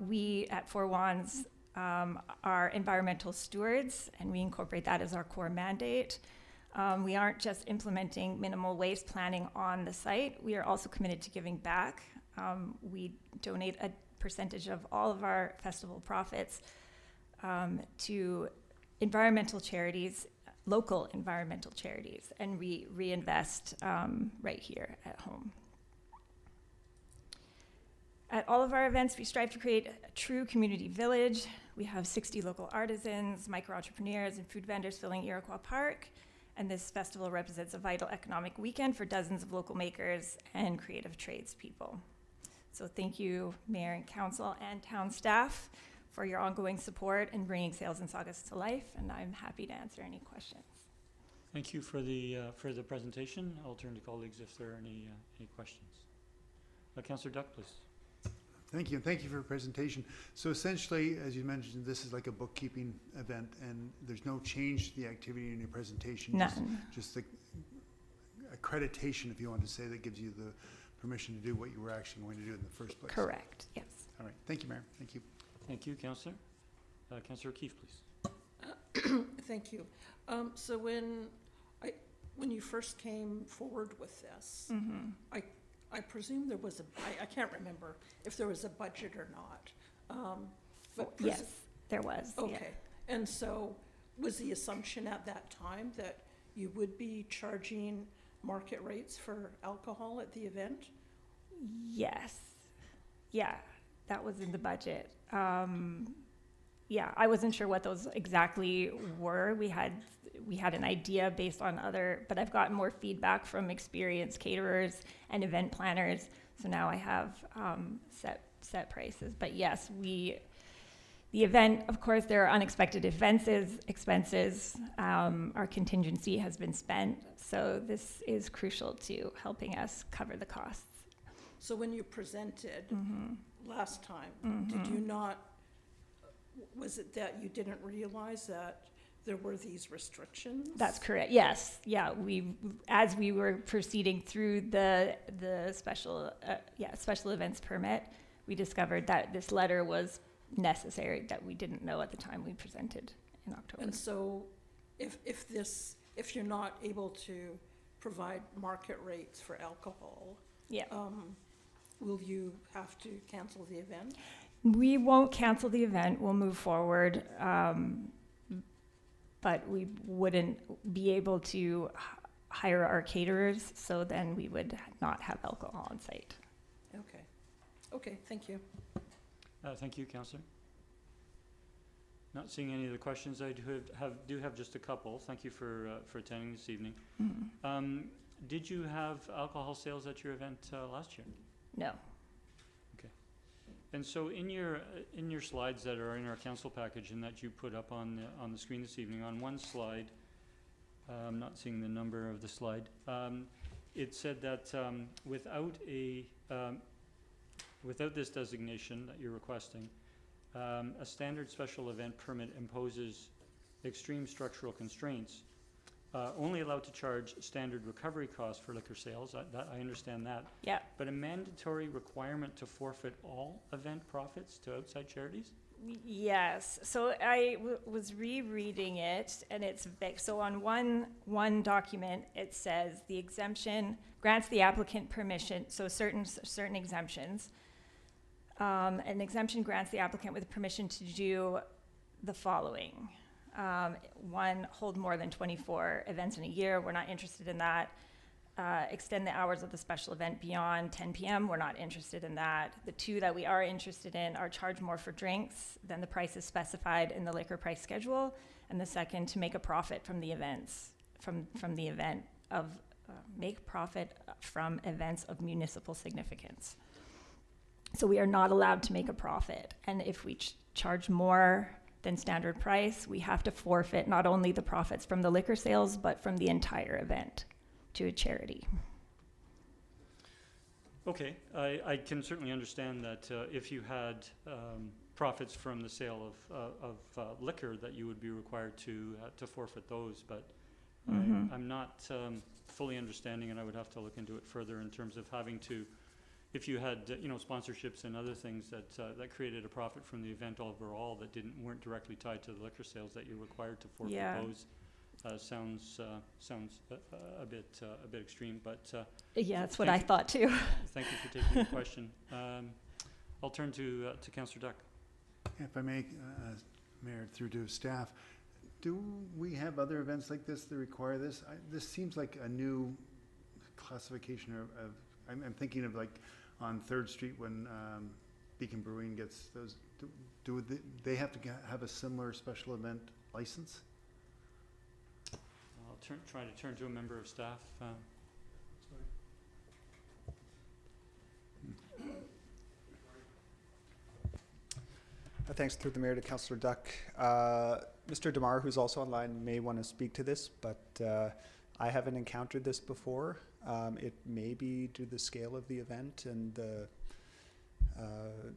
we at Four Wands are environmental stewards, and we incorporate that as our core mandate. We aren't just implementing minimal waste planning on the site, we are also committed to giving back. We donate a percentage of all of our festival profits to environmental charities, local environmental charities, and we reinvest right here at home. At all of our events, we strive to create a true community village. We have 60 local artisans, micro-entrepreneurs, and food vendors filling Iroquois Park. And this festival represents a vital economic weekend for dozens of local makers and creative tradespeople. So thank you, Mayor and Council and town staff, for your ongoing support in bringing Sales and Sagas to life, and I'm happy to answer any questions. Thank you for the presentation. I'll turn to colleagues if there are any questions. Councillor Duck, please. Thank you, and thank you for your presentation. So essentially, as you mentioned, this is like a bookkeeping event, and there's no change to the activity in your presentation. None. Just the accreditation, if you want to say, that gives you the permission to do what you were actually going to do in the first place. Correct, yes. All right, thank you, Mayor. Thank you. Thank you, Councillor. Councillor O'Keefe, please. Thank you. So when you first came forward with this, I presume there was I can't remember if there was a budget or not. But yes, there was. Okay. Yeah. And so was the assumption at that time that you would be charging market rates for alcohol at the event? Yes. Yeah, that was in the budget. Yeah, I wasn't sure what those exactly were. We had an idea based on but I've gotten more feedback from experienced caterers and event planners. So now I have set prices. But yes, the event, of course, there are unexpected expenses. Our contingency has been spent, so this is crucial to helping us cover the costs. So when you presented last time, Mm-hmm. did you not, was it that you didn't realize that there were these restrictions? That's correct. Yes. Yeah. As we were proceeding through the special events permit, we discovered that this letter was necessary that we didn't know at the time we presented in October. And so if you're not able to provide market rates for alcohol, Yeah. will you have to cancel the event? We won't cancel the event. We'll move forward. But we wouldn't be able to hire our caterers, so then we would not have alcohol on site. Okay. Okay, thank you. Thank you, Councillor. Not seeing any of the questions. I do have just a couple. Thank you for attending this evening. Mm-hmm. Did you have alcohol sales at your event last year? No. And so in your slides that are in our council package and that you put up on the screen this evening, on one slide, I'm not seeing the number of the slide, it said that without this designation that you're requesting, a standard special event permit imposes extreme structural constraints, only allowed to charge standard recovery costs for liquor sales. I understand that. Yeah. But a mandatory requirement to forfeit all event profits to outside charities? Yes. So I was rereading it, and it's big. So on one document, it says the exemption grants the applicant permission. So certain exemptions. An exemption grants the applicant with permission to do the following. One, hold more than 24 events in a year. We're not interested in that. Extend the hours of the special event beyond 10 p.m. We're not interested in that. The two that we are interested in are charge more for drinks than the prices specified in the liquor price schedule. And the second, to make a profit from the events, from the event of, make profit from events of municipal significance. So we are not allowed to make a profit. And if we charge more than standard price, we have to forfeit not only the profits from the liquor sales, but from the entire event to a charity. Okay, I can certainly understand that if you had profits from the sale of liquor, that you would be required to forfeit those, but I'm not fully understanding, and I would have to look into it further in terms of having to, if you had sponsorships and other things that created a profit from the event overall that weren't directly tied to the liquor sales, that you're required to forfeit those. Sounds a bit extreme, but yeah, that's what I thought too. Thank you for taking the question. I'll turn to Councillor Duck. If I may, Mayor, through to staff, do we have other events like this that require this? This seems like a new classification of I'm thinking of like on 3rd Street when Beacon Brewing gets those. Do they have to have a similar special event license? I'll try to turn to a member of staff. Thanks through the mayor to Councillor Duck. Mr. DeMar, who's also online, may want to speak to this, but I haven't encountered this before. It may be due to the scale of the event, and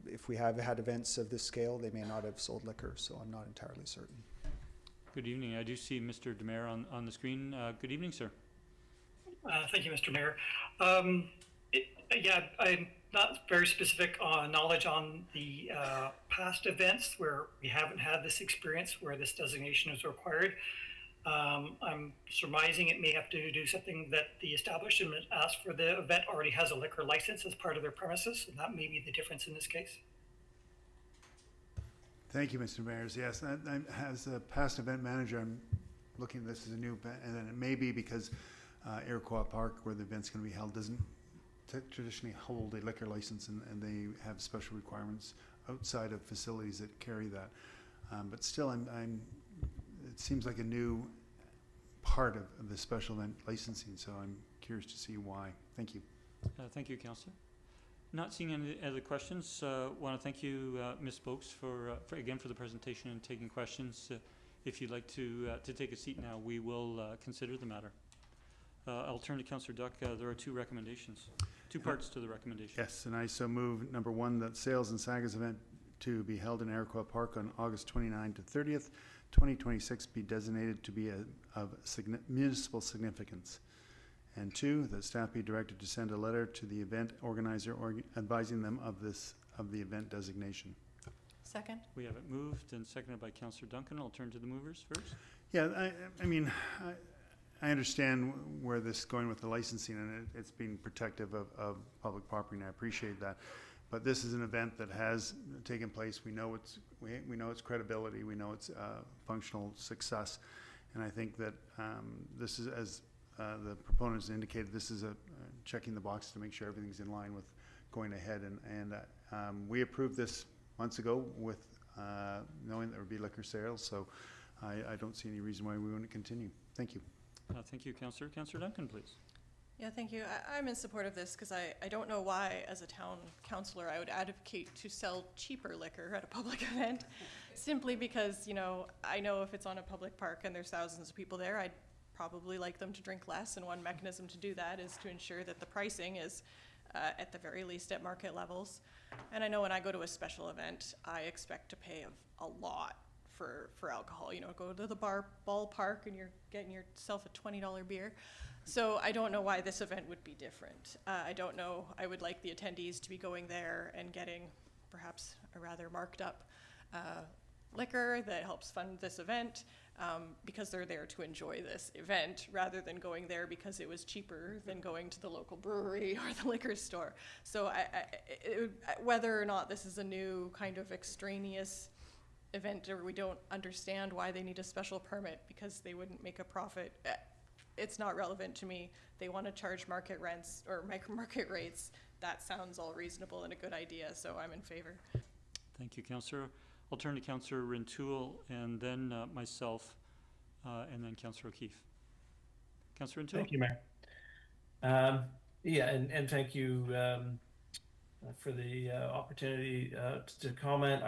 if we have had events of this scale, they may not have sold liquor, so I'm not entirely certain. Good evening. I do see Mr. DeMare on the screen. Good evening, sir. Thank you, Mr. Mayor. Yeah, I'm not very specific on knowledge on the past events where we haven't had this experience where this designation is required. I'm surmising it may have to do something that the establishment asked for the event already has a liquor license as part of their premises, and that may be the difference in this case. Thank you, Mr. Mayor. Yes, as a past event manager, I'm looking at this as a new event, and then it may be because Iroquois Park, where the event's going to be held, doesn't traditionally hold a liquor license, and they have special requirements outside of facilities that carry that. But still, it seems like a new part of the special event licensing, so I'm curious to see why. Thank you. Thank you, Councillor. Not seeing any other questions, want to thank you, Ms. Boakes, for the presentation and taking questions. If you'd like to take a seat now, we will consider the matter. I'll turn to Councillor Duck. There are two recommendations, two parts to the recommendation. Yes, and I so move number one, that Sales and Sagas event to be held in Iroquois Park on August 29 to 30th, 2026 be designated to be of municipal significance. And two, that staff be directed to send a letter to the event organizer advising them of the event designation. Second. We have it moved and seconded by Councillor Duncan. I'll turn to the movers first. Yeah, I mean, I understand where this is going with the licensing, and it's being protective of public property, and I appreciate that. But this is an event that has taken place. We know its credibility. We know its functional success, and I think that this is, as the proponents indicated, this is a checking the box to make sure everything's in line with going ahead. And we approved this months ago with knowing there would be liquor sales, so I don't see any reason why we wouldn't continue. Thank you. Thank you, Councillor. Councillor Duncan, please. Yeah, thank you. I'm in support of this because I don't know why, as a town councillor, I would advocate to sell cheaper liquor at a public event, simply because, you know, I know if it's on a public park and there's thousands of people there, I'd probably like them to drink less, and one mechanism to do that is to ensure that the pricing is at the very least at market levels. And I know when I go to a special event, I expect to pay a lot for alcohol. You know, go to the ballpark and you're getting yourself a $20 beer. So I don't know why this event would be different. I don't know. I would like the attendees to be going there and getting perhaps a rather marked up liquor that helps fund this event, because they're there to enjoy this event rather than going there because it was cheaper than going to the local brewery or the liquor store. So whether or not this is a new kind of extraneous event, or we don't understand why they need a special permit because they wouldn't make a profit, it's not relevant to me. They want to charge market rents or market rates. That sounds all reasonable and a good idea, so I'm in favor. Thank you, Councillor. I'll turn to Councillor Rintoul and then myself and then Councillor O'Keefe. Councillor Rintoul. Thank you, Mayor. Yeah, and thank you for the opportunity to comment.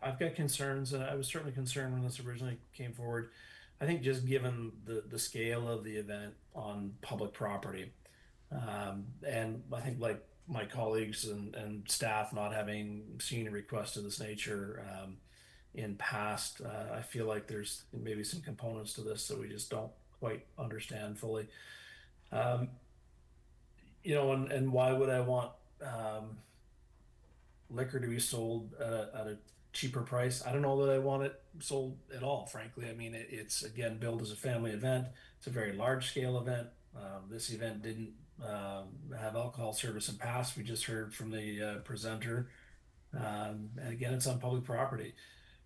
I've got concerns. I was certainly concerned when this originally came forward. I think just given the scale of the event on public property, and I think like my colleagues and staff not having seen a request of this nature in past, I feel like there's maybe some components to this that we just don't quite understand fully. You know, and why would I want liquor to be sold at a cheaper price? I don't know that I want it sold at all, frankly. I mean, it's again billed as a family event. It's a very large scale event. This event didn't have alcohol service in past. We just heard from the presenter, and again, it's on public property.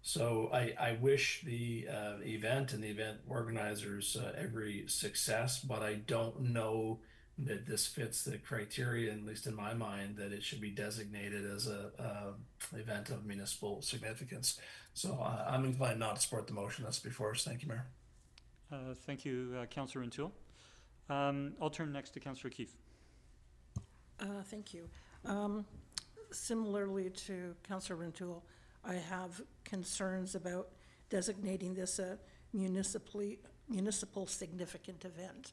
So I wish the event and the event organizers every success, but I don't know that this fits the criteria, at least in my mind, that it should be designated as a event of municipal significance. So I'm inclined not to support the motion that's before us. Thank you, Mayor. Thank you, Councillor Rintoul. I'll turn next to Councillor O'Keefe. Thank you. Similarly to Councillor Rintoul, I have concerns about designating this a municipal significant event.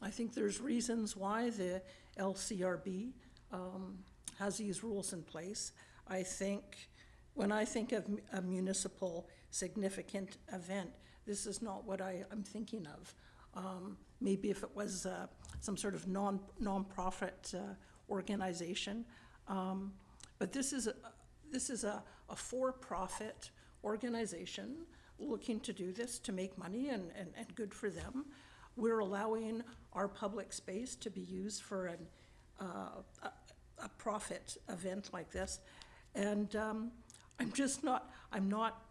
I think there's reasons why the LCRB has these rules in place. I think when I think of a municipal significant event, this is not what I'm thinking of. Maybe if it was some sort of non-profit organization, but this is a for-profit organization looking to do this to make money, and good for them. We're allowing our public space to be used for a profit event like this, and I'm not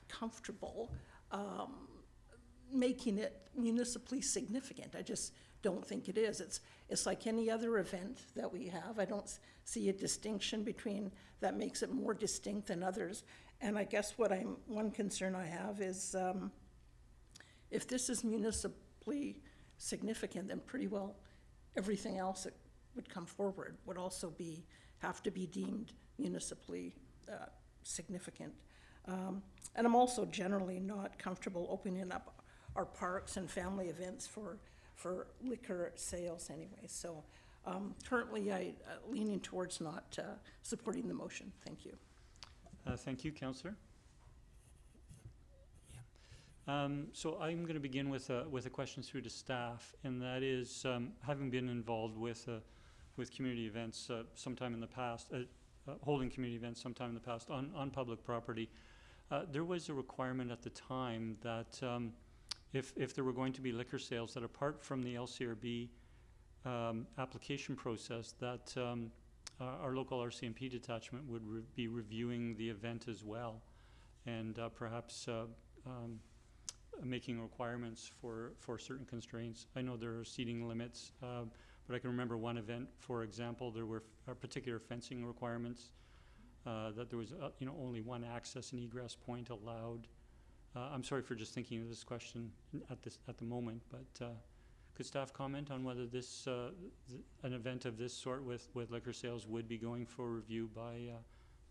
comfortable making it municipally significant. I just don't think it is. It's like any other event that we have. I don't see a distinction between that makes it more distinct than others. And I guess one concern I have is if this is municipally significant, then pretty well everything else would come forward would also have to be deemed municipally significant. And I'm also generally not comfortable opening up our parks and family events for liquor sales anyway. So currently I leaning towards not supporting the motion. Thank you. Thank you, Councillor. So I'm going to begin with a question through to staff, and that is, having been involved with community events sometime in the past, holding community events sometime in the past on public property, there was a requirement at the time that if there were going to be liquor sales, that apart from the LCRB application process, that our local RCMP detachment would be reviewing the event as well, and perhaps making requirements for certain constraints. I know there are seating limits, but I can remember one event, for example, there were particular fencing requirements, that there was only one access and egress point allowed. I'm sorry for just thinking of this question at the moment, but could staff comment on whether this an event of this sort with liquor sales would be going for review by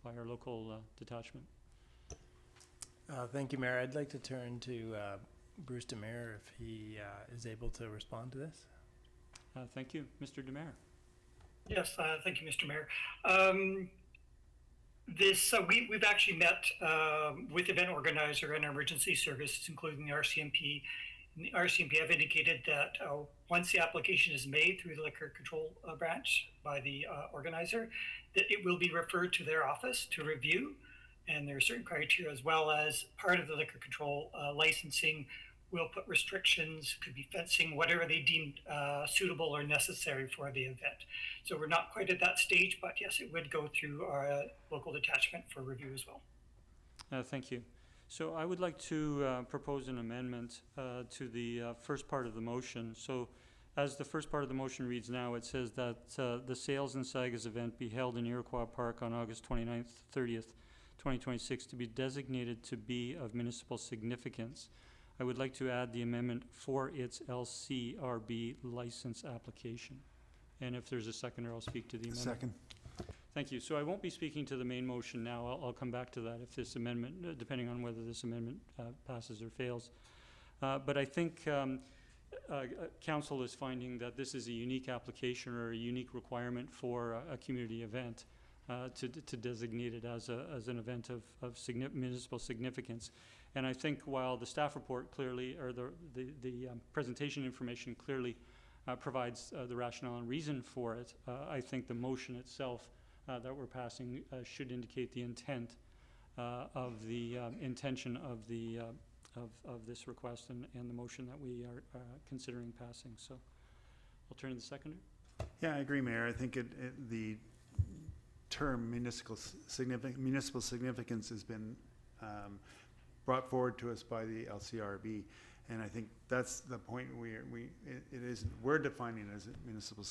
our local detachment? Thank you, Mayor. I'd like to turn to Bruce DeMere if he is able to respond to this. Thank you. Mr. DeMere. Yes, thank you, Mr. Mayor. We've actually met with event organizer and emergency services, including the RCMP. And the RCMP have indicated that once the application is made through the Liquor Control Branch by the organizer, that it will be referred to their office to review. And there are certain criteria, as well as part of the liquor control licensing will put restrictions, could be fencing, whatever they deem suitable or necessary for the event. So we're not quite at that stage, but yes, it would go through our local detachment for review as well. Thank you. So I would like to propose an amendment to the first part of the motion. So as the first part of the motion reads now, it says that the Sales and Sagas event be held in Iroquois Park on August 29th, 30th, 2026 to be designated to be of municipal significance. I would like to add the amendment for its LCRB license application. And if there's a seconder, I'll speak to the amendment. Second. Thank you. So I won't be speaking to the main motion now. I'll come back to that if this amendment, depending on whether this amendment passes or fails. But I think Council is finding that this is a unique application or a unique requirement for a community event. To designate it as an event of municipal significance. And I think while the staff report clearly, or the presentation information clearly provides the rationale and reason for it, I think the motion itself that we're passing should indicate the intent of the intention of this request and the motion that we are considering passing. So I'll turn to the seconder. Yeah, I agree, Mayor. I think the term municipal significance has been brought forward to us by the LCRB, and I think that's the point we're defining it as municipal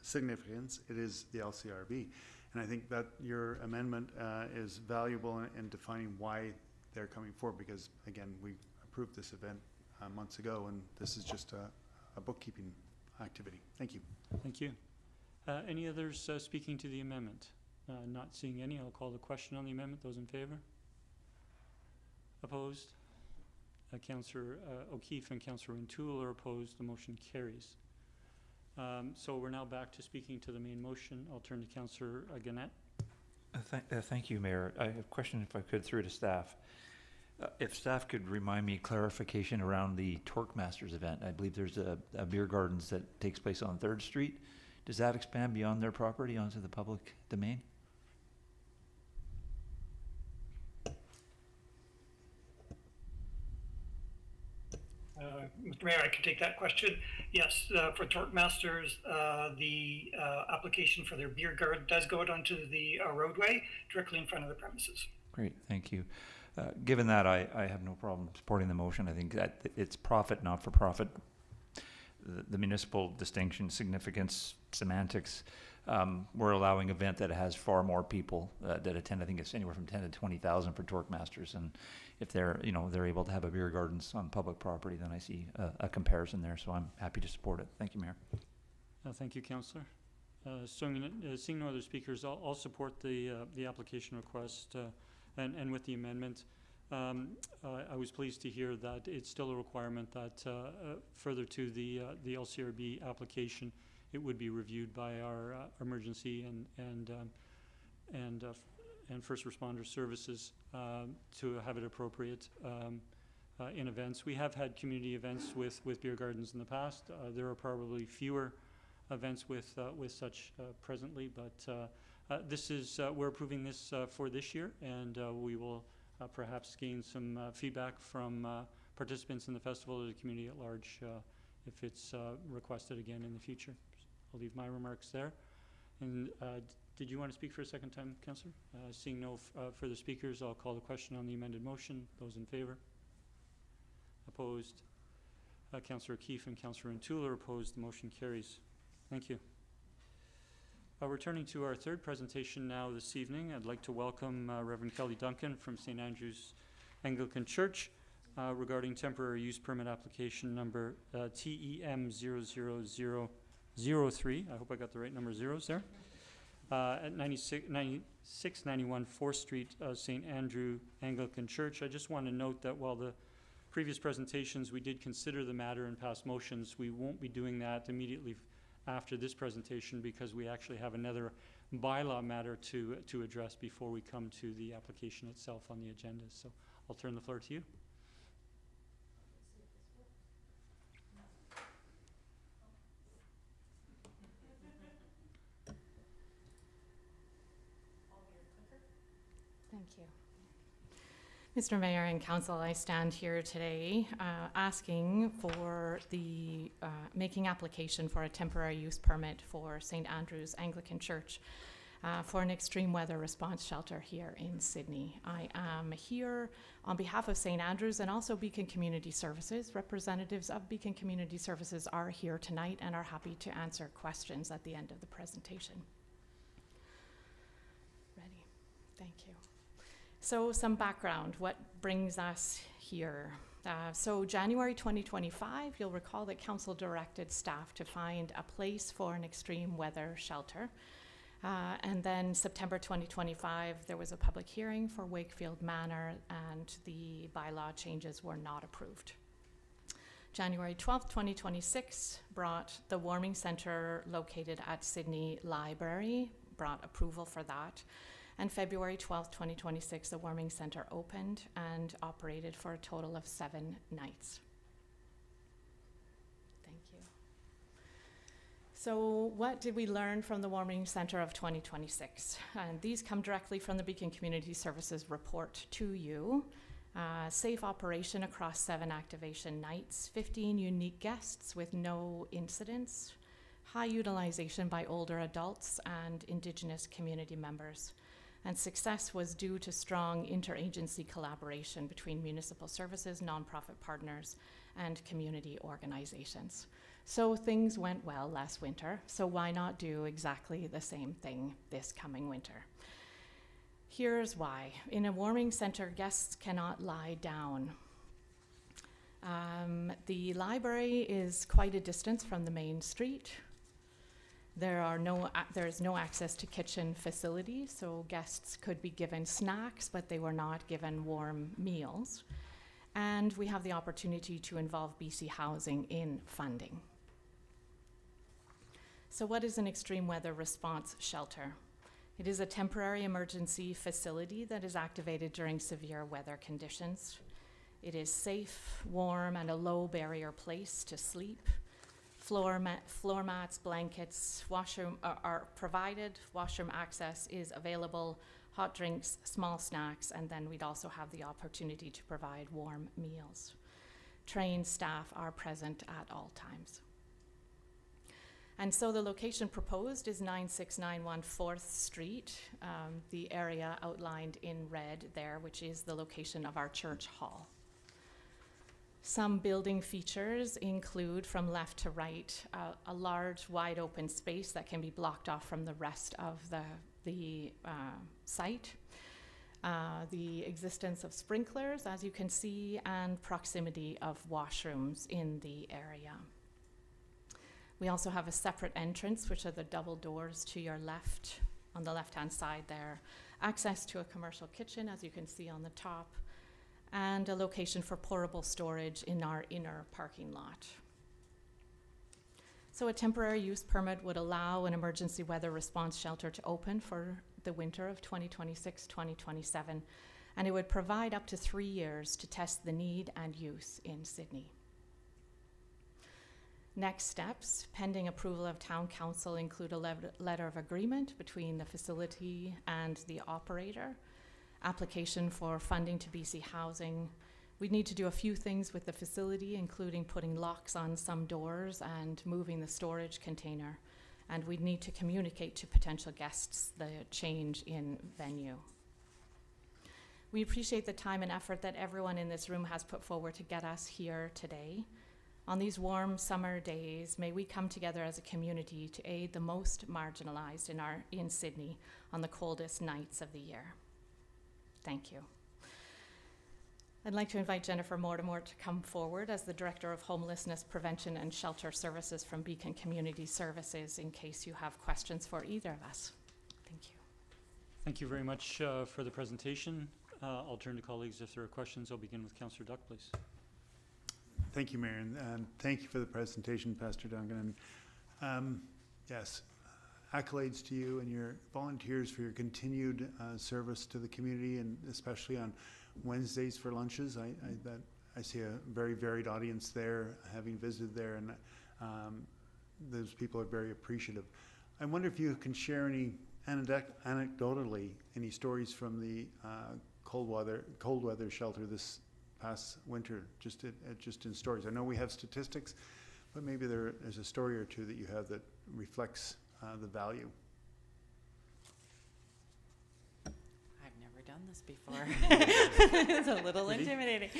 significance. It is the LCRB, and I think that your amendment is valuable in defining why they're coming forward, because again, we approved this event months ago, and this is just a bookkeeping activity. Thank you. Thank you. Any others speaking to the amendment? Not seeing any, I'll call the question on the amendment. Those in favor? Opposed? Councillor O'Keefe and Councillor O'Toole are opposed. The motion carries. So we're now back to speaking to the main motion. I'll turn to Councillor Gannett. Thank you, Mayor. I have a question, if I could, through to staff. If staff could remind me clarification around the Torque Masters event. I believe there's a beer gardens that takes place on 3rd Street. Does that expand beyond their property onto the public domain? Mr. Mayor, I can take that question. Yes, for Torque Masters, the application for their beer garden does go out onto the roadway directly in front of the premises. Great, thank you. Given that, I have no problem supporting the motion. I think that it's profit, not for profit. The municipal distinction, significance, semantics, we're allowing an event that has far more people that attend. I think it's anywhere from 10 to 20,000 for Torque Masters, and if they're able to have a beer gardens on public property, then I see a comparison there. So I'm happy to support it. Thank you, Mayor. Thank you, Councillor. Seeing no other speakers, I'll support the application request and with the amendment. I was pleased to hear that it's still a requirement that further to the LCRB application, it would be reviewed by our emergency and first responder services to have it appropriate in events. We have had community events with beer gardens in the past. There are probably fewer events with such presently, but this is we're approving this for this year, and we will perhaps gain some feedback from participants in the festival or the community at large if it's requested again in the future. I'll leave my remarks there. And did you want to speak for a second time, Councillor? Seeing no further speakers, I'll call the question on the amended motion. Those in favour? Opposed? Councillor O'Keefe and Councillor O'Toole are opposed. The motion carries. Thank you. Returning to our third presentation now this evening, I'd like to welcome Reverend Kelly Duncan from St. Andrew's Anglican Church regarding temporary use permit application number TEM 00003. I hope I got the right number of zeros there. At 9691 4th Street, St. Andrew Anglican Church. I just want to note that while the previous presentations we did consider the matter and pass motions, we won't be doing that immediately after this presentation because we actually have another bylaw matter to address before we come to the application itself on the agenda. So I'll turn the floor to you. Thank you. Mr. Mayor and Council, I stand here today asking for the making application for a temporary use permit for St. Andrew's Anglican Church for an extreme weather response shelter here in Sydney. I am here on behalf of St. Andrew's and also Beacon Community Services. Representatives of Beacon Community Services are here tonight and are happy to answer questions at the end of the presentation. Ready? Thank you. So some background, what brings us here? So January 2025, you'll recall that Council directed staff to find a place for an extreme weather shelter. And then September 2025, there was a public hearing for Wakefield Manor and the bylaw changes were not approved. January 12th, 2026 brought the warming centre located at Sydney Library, brought approval for that. And February 12th, 2026, the warming centre opened and operated for a total of 7 nights. Thank you. So what did we learn from the warming centre of 2026? And these come directly from the Beacon Community Services report to you. Safe operation across 7 activation nights, 15 unique guests with no incidents, high utilization by older adults and Indigenous community members. And success was due to strong interagency collaboration between municipal services, nonprofit partners, and community organizations. So things went well last winter, so why not do exactly the same thing this coming winter? Here's why. In a warming centre, guests cannot lie down. The library is quite a distance from the main street. There is no access to kitchen facilities, so guests could be given snacks, but they were not given warm meals. And we have the opportunity to involve BC Housing in funding. So what is an extreme weather response shelter? It is a temporary emergency facility that is activated during severe weather conditions. It is safe, warm, and a low barrier place to sleep. Floor mats, blankets, washroom are provided, washroom access is available, hot drinks, small snacks, and then we'd also have the opportunity to provide warm meals. Trained staff are present at all times. And so the location proposed is 9691 4th Street, the area outlined in red there, which is the location of our church hall. Some building features include, from left to right, a large, wide open space that can be blocked off from the rest of the site. The existence of sprinklers, as you can see, and proximity of washrooms in the area. We also have a separate entrance, which are the double doors to your left, on the left-hand side there. Access to a commercial kitchen, as you can see on the top, and a location for portable storage in our inner parking lot. So a temporary use permit would allow an emergency weather response shelter to open for the winter of 2026-2027, and it would provide up to 3 years to test the need and use in Sydney. Next steps, pending approval of Town Council, include a letter of agreement between the facility and the operator, application for funding to BC Housing. We'd need to do a few things with the facility, including putting locks on some doors and moving the storage container. And we'd need to communicate to potential guests the change in venue. We appreciate the time and effort that everyone in this room has put forward to get us here today. On these warm summer days, may we come together as a community to aid the most marginalized in Sydney on the coldest nights of the year. Thank you. I'd like to invite Jennifer Mortimer to come forward as the Director of Homelessness Prevention and Shelter Services from Beacon Community Services, in case you have questions for either of us. Thank you. Thank you very much for the presentation. I'll turn to colleagues if there are questions. I'll begin with Councillor Duck, please. Thank you, Mayor, and thank you for the presentation, Pastor Duncan. And yes, accolades to you and your volunteers for your continued service to the community, and especially on Wednesdays for lunches. I see a very varied audience there, having visited there, and those people are very appreciative. I wonder if you can share any anecdotally any stories from the cold weather shelter this past winter, just in stories. I know we have statistics, but maybe there's a story or two that you have that reflects the value. I've never done this before. It's a little intimidating.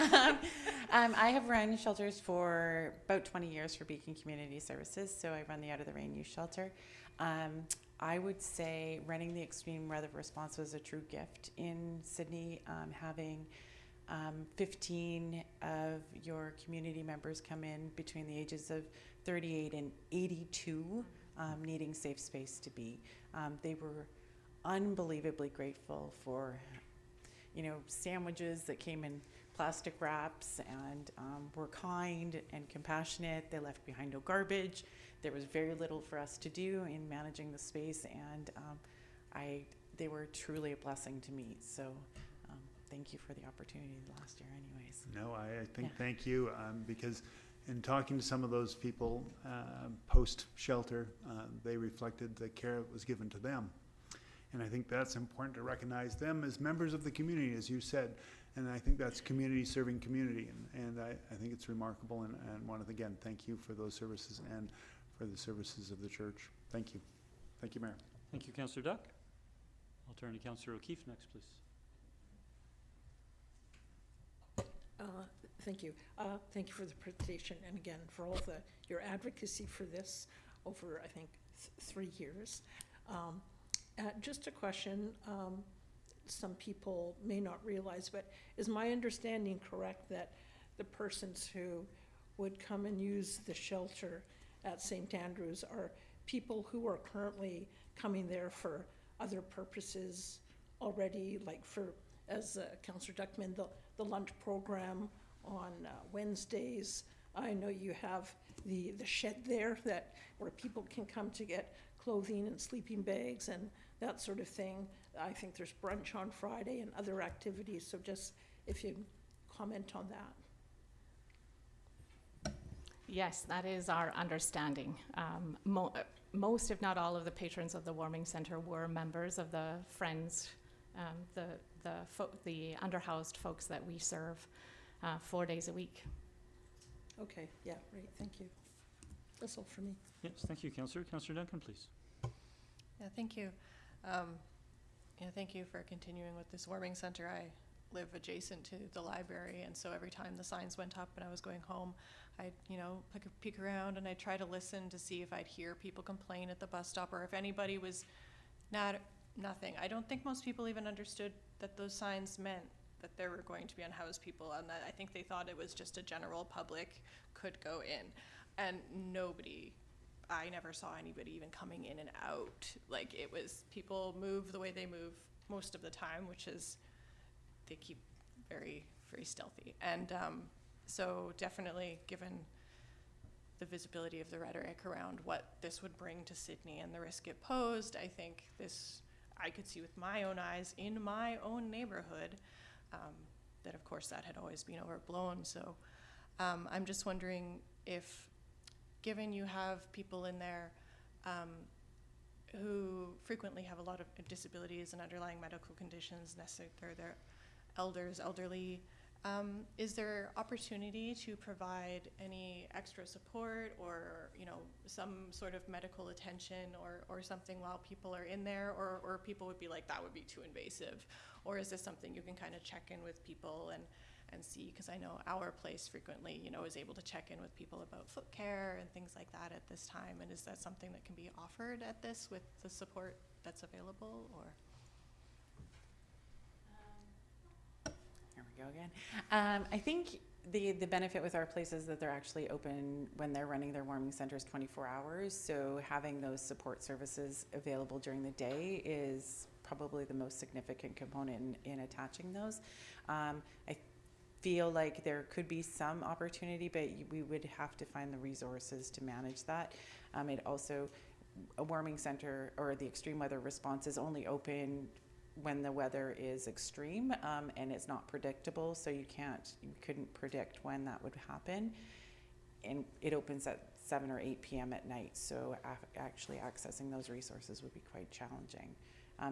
I have run shelters for about 20 years for Beacon Community Services, so I run the Out of the Rain Youth Shelter. I would say running the extreme weather response was a true gift in Sydney, having 15 of your community members come in between the ages of 38 and 82, needing safe space to be. They were unbelievably grateful for, sandwiches that came in plastic wraps, and were kind and compassionate. They left behind no garbage. There was very little for us to do in managing the space, and they were truly a blessing to me. So thank you for the opportunity last year anyways. No, I think thank you, because in talking to some of those people post-shelter, they reflected the care that was given to them. And I think that's important to recognize them as members of the community, as you said. And I think that's community serving community. And I think it's remarkable, and want to again thank you for those services and for the services of the church. Thank you. Thank you, Mayor. Thank you, Councillor Duck. I'll turn to Councillor O'Keefe next, please. Thank you. Thank you for the presentation, and again for all your advocacy for this over, I think, 3 years. Just a question. Some people may not realize, but is my understanding correct that the persons who would come and use the shelter at St. Andrews are people who are currently coming there for other purposes already, like as Councillor Duckman, the lunch program on Wednesdays? I know you have the shed there where people can come to get clothing and sleeping bags and that sort of thing. I think there's brunch on Friday and other activities, so just if you comment on that. Yes, that is our understanding. Most, if not all, of the patrons of the warming centre were members of the Friends, the underhoused folks that we serve 4 days a week. Okay, yeah, great, thank you. That's all for me. Yes, thank you, Councillor. Councillor Duncan, please. Yeah, thank you. Thank you for continuing with this warming center. I live adjacent to the library, and so every time the signs went up and I was going home, I'd peek around and I'd try to listen to see if I'd hear people complain at the bus stop, or if anybody was nothing. I don't think most people even understood that those signs meant that there were going to be unhoused people, and that I think they thought it was just a general public could go in, and nobody I never saw anybody even coming in and out. Like, it was, people move the way they move most of the time, which is they keep very, very stealthy. And so definitely, given the visibility of the rhetoric around what this would bring to Sydney and the risk it posed, I think this, I could see with my own eyes in my own neighborhood, that of course that had always been overblown. So I'm just wondering if, given you have people in there who frequently have a lot of disabilities and underlying medical conditions, they're elderly, is there opportunity to provide any extra support or, you know, some sort of medical attention or something while people are in there, or people would be like, that would be too invasive? Or is this something you can kind of check in with people and see? Because I know our place frequently, you know, is able to check in with people about foot care and things like that at this time. And is that something that can be offered at this with the support that's available, or? Here we go again. I think the benefit with our place is that they're actually open when they're running their warming centers 24 hours. So having those support services available during the day is probably the most significant component in attaching those. I feel like there could be some opportunity, but we would have to find the resources to manage that. It also, a warming center or the extreme weather response is only open when the weather is extreme, and it's not predictable, so you couldn't predict when that would happen. And it opens at 7 or 8 p.m. at night, so actually accessing those resources would be quite challenging.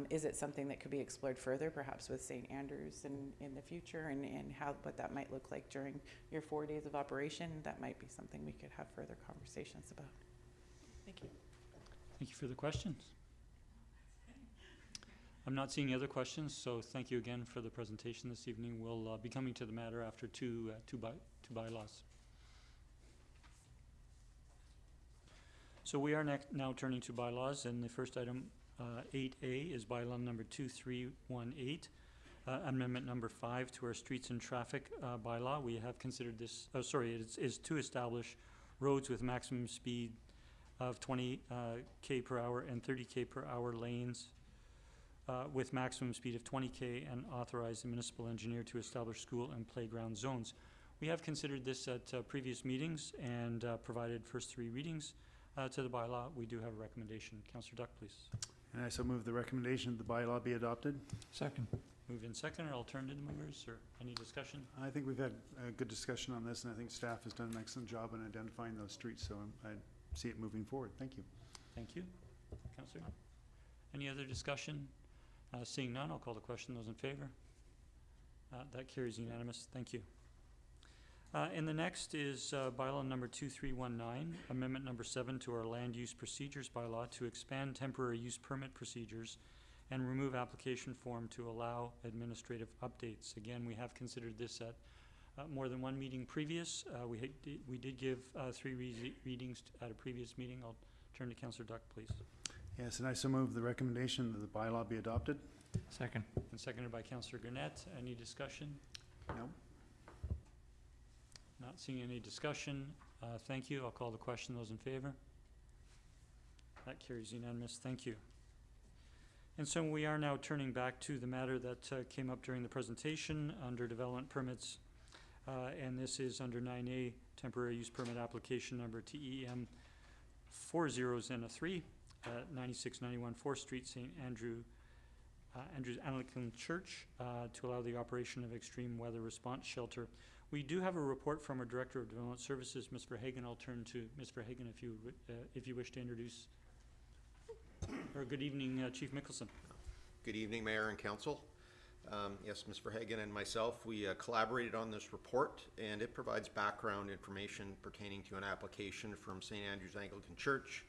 Is it something that could be explored further, perhaps with St. Andrews in the future, and what that might look like during your 4 days of operation? That might be something we could have further conversations about. Thank you. Thank you for the questions. I'm not seeing other questions, so thank you again for the presentation this evening. We'll be coming to the matter after two bylaws. So we are now turning to bylaws, and the first item, 8A, is bylaw number 2318, amendment number 5 to our streets and traffic bylaw. We have considered this, it is to establish roads with maximum speed of 20 k per hour and 30 k per hour lanes with maximum speed of 20 k and authorize the municipal engineer to establish school and playground zones. We have considered this at previous meetings and provided first 3 readings to the bylaw. We do have a recommendation. Councillor Duck, please. And I so move the recommendation that the bylaw be adopted. Second. Moved in second. I'll turn to the movers, or any discussion? I think we've had a good discussion on this, and I think staff has done an excellent job in identifying those streets, so I see it moving forward. Thank you. Thank you. Councillor? Any other discussion? Seeing none, I'll call the question. Those in favor? That carries unanimous. Thank you. And the next is bylaw number 2319, amendment number 7 to our land use procedures bylaw to expand temporary use permit procedures and remove application form to allow administrative updates. Again, we have considered this at more than one meeting previous. We did give 3 readings at a previous meeting. I'll turn to Councillor Duck, please. Yes, and I so move the recommendation that the bylaw be adopted. Second. And seconded by Councillor Gurnett. Any discussion? No. Not seeing any discussion. Thank you. I'll call the question. Those in favor? That carries unanimous. Thank you. And so we are now turning back to the matter that came up during the presentation under development permits. And this is under 9A, temporary use permit application number TEM 4003 at 9691 4th Street, St. Andrew's Anglican Church, to allow the operation of extreme weather response shelter. We do have a report from our Director of Development Services, Ms. Verhagen. I'll turn to Ms. Verhagen if you wish to introduce. Or good evening, Chief Mickelson. Good evening, Mayor and Council. Yes, Ms. Verhagen and myself, we collaborated on this report, and it provides background information pertaining to an application from St. Andrew's Anglican Church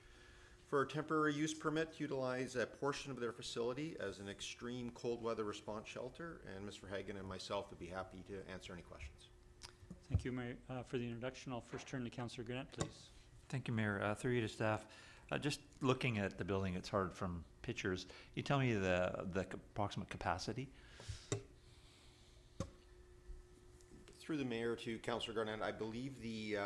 for a temporary use permit to utilize a portion of their facility as an extreme cold weather response shelter, and Ms. Verhagen and myself would be happy to answer any questions. Thank you, Mayor, for the introduction. I'll first turn to Councillor Gurnett, please. Thank you, Mayor. Through you to staff. Just looking at the building, it's hard from pictures. You tell me the approximate capacity? Through the mayor to Councillor Garnett, I believe the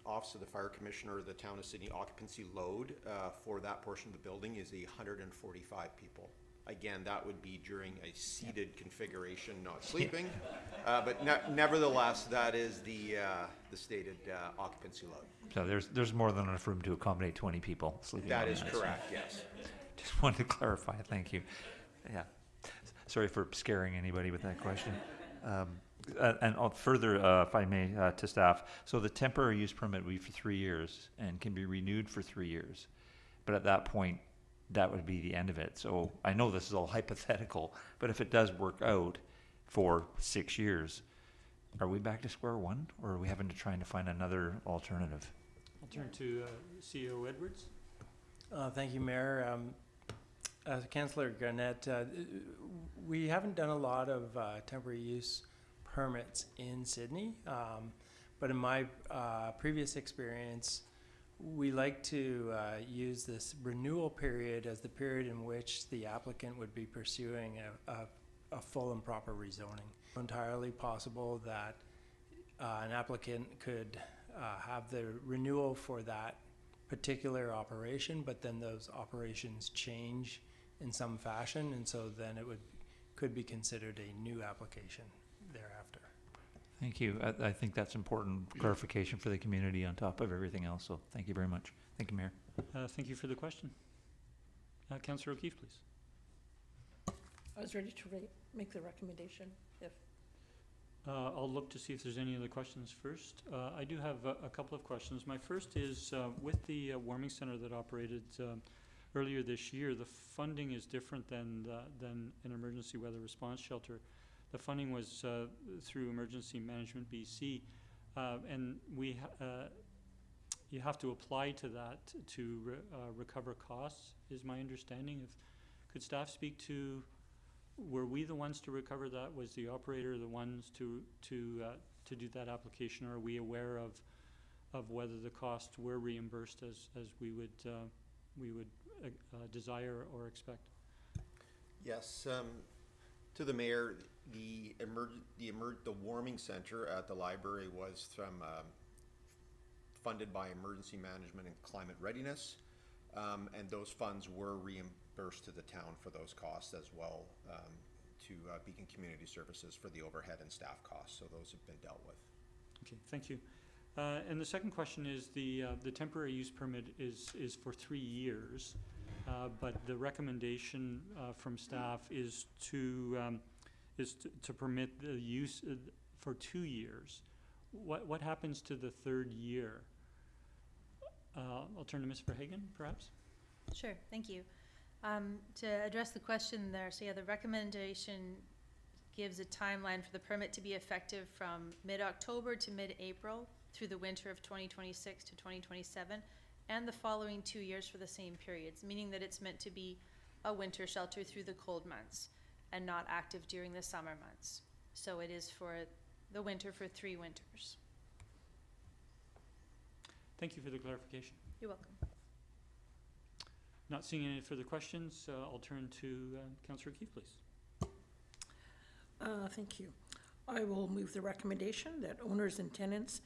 Office of the Fire Commissioner, the Town of Sydney occupancy load for that portion of the building is 145 people. Again, that would be during a seated configuration, not sleeping, but nevertheless, that is the stated occupancy load. So there's more than enough room to accommodate 20 people sleeping. That on is it. correct, yes. Just wanted to clarify. Thank you. Yeah. Sorry for scaring anybody with that question. Further, if I may, to staff. So the temporary use permit will be for 3 years and can be renewed for 3 years. But at that point, that would be the end of it. So I know this is all hypothetical, but if it does work out for 6 years, are we back to square one, or are we having to try to find another alternative? I'll turn to CEO Edwards. Thank you, Mayor. Councillor Garnett, we haven't done a lot of temporary use permits in Sydney, but in my previous experience, we like to use this renewal period as the period in which the applicant would be pursuing a full and proper rezoning. Entirely possible that an applicant could have the renewal for that particular operation, but then those operations change in some fashion, and so then it could be considered a new application thereafter. Thank you. I think that's important clarification for the community on top of everything else. So thank you very much. Thank you, Mayor. Thank you for the question. Councillor O'Keefe, please. I was ready to make the recommendation if. I'll look to see if there's any other questions first. I do have a couple of questions. My first is with the warming center that operated earlier this year, the funding is different than an emergency weather response shelter. The funding was through Emergency Management BC, and you have to apply to that to recover costs, is my understanding. Could staff speak to, were we the ones to recover that? Was the operator the ones to do that application? Or are we aware of whether the costs were reimbursed as we would desire or expect? Yes, to the mayor, the warming center at the library was funded by Emergency Management and Climate Readiness, and those funds were reimbursed to the town for those costs as well, to Beacon Community Services for the overhead and staff costs. So those have been dealt with. Okay, thank you. And the second question is the temporary use permit is for 3 years, but the recommendation from staff is to permit the use for 2 years. What happens to the third year? I'll turn to Ms. Verhagen, perhaps. Sure, thank you. To address the question there, so yeah, the recommendation gives a timeline for the permit to be effective from mid-October to mid-April through the winter of 2026 to 2027, and the following 2 years for the same periods, meaning that it's meant to be a winter shelter through the cold months and not active during the summer months. So it is for the winter for 3 winters. Thank you for the clarification. You're welcome. Not seeing any further questions, I'll turn to Councillor Keefe, please. Thank you. I will move the recommendation that owners and tenants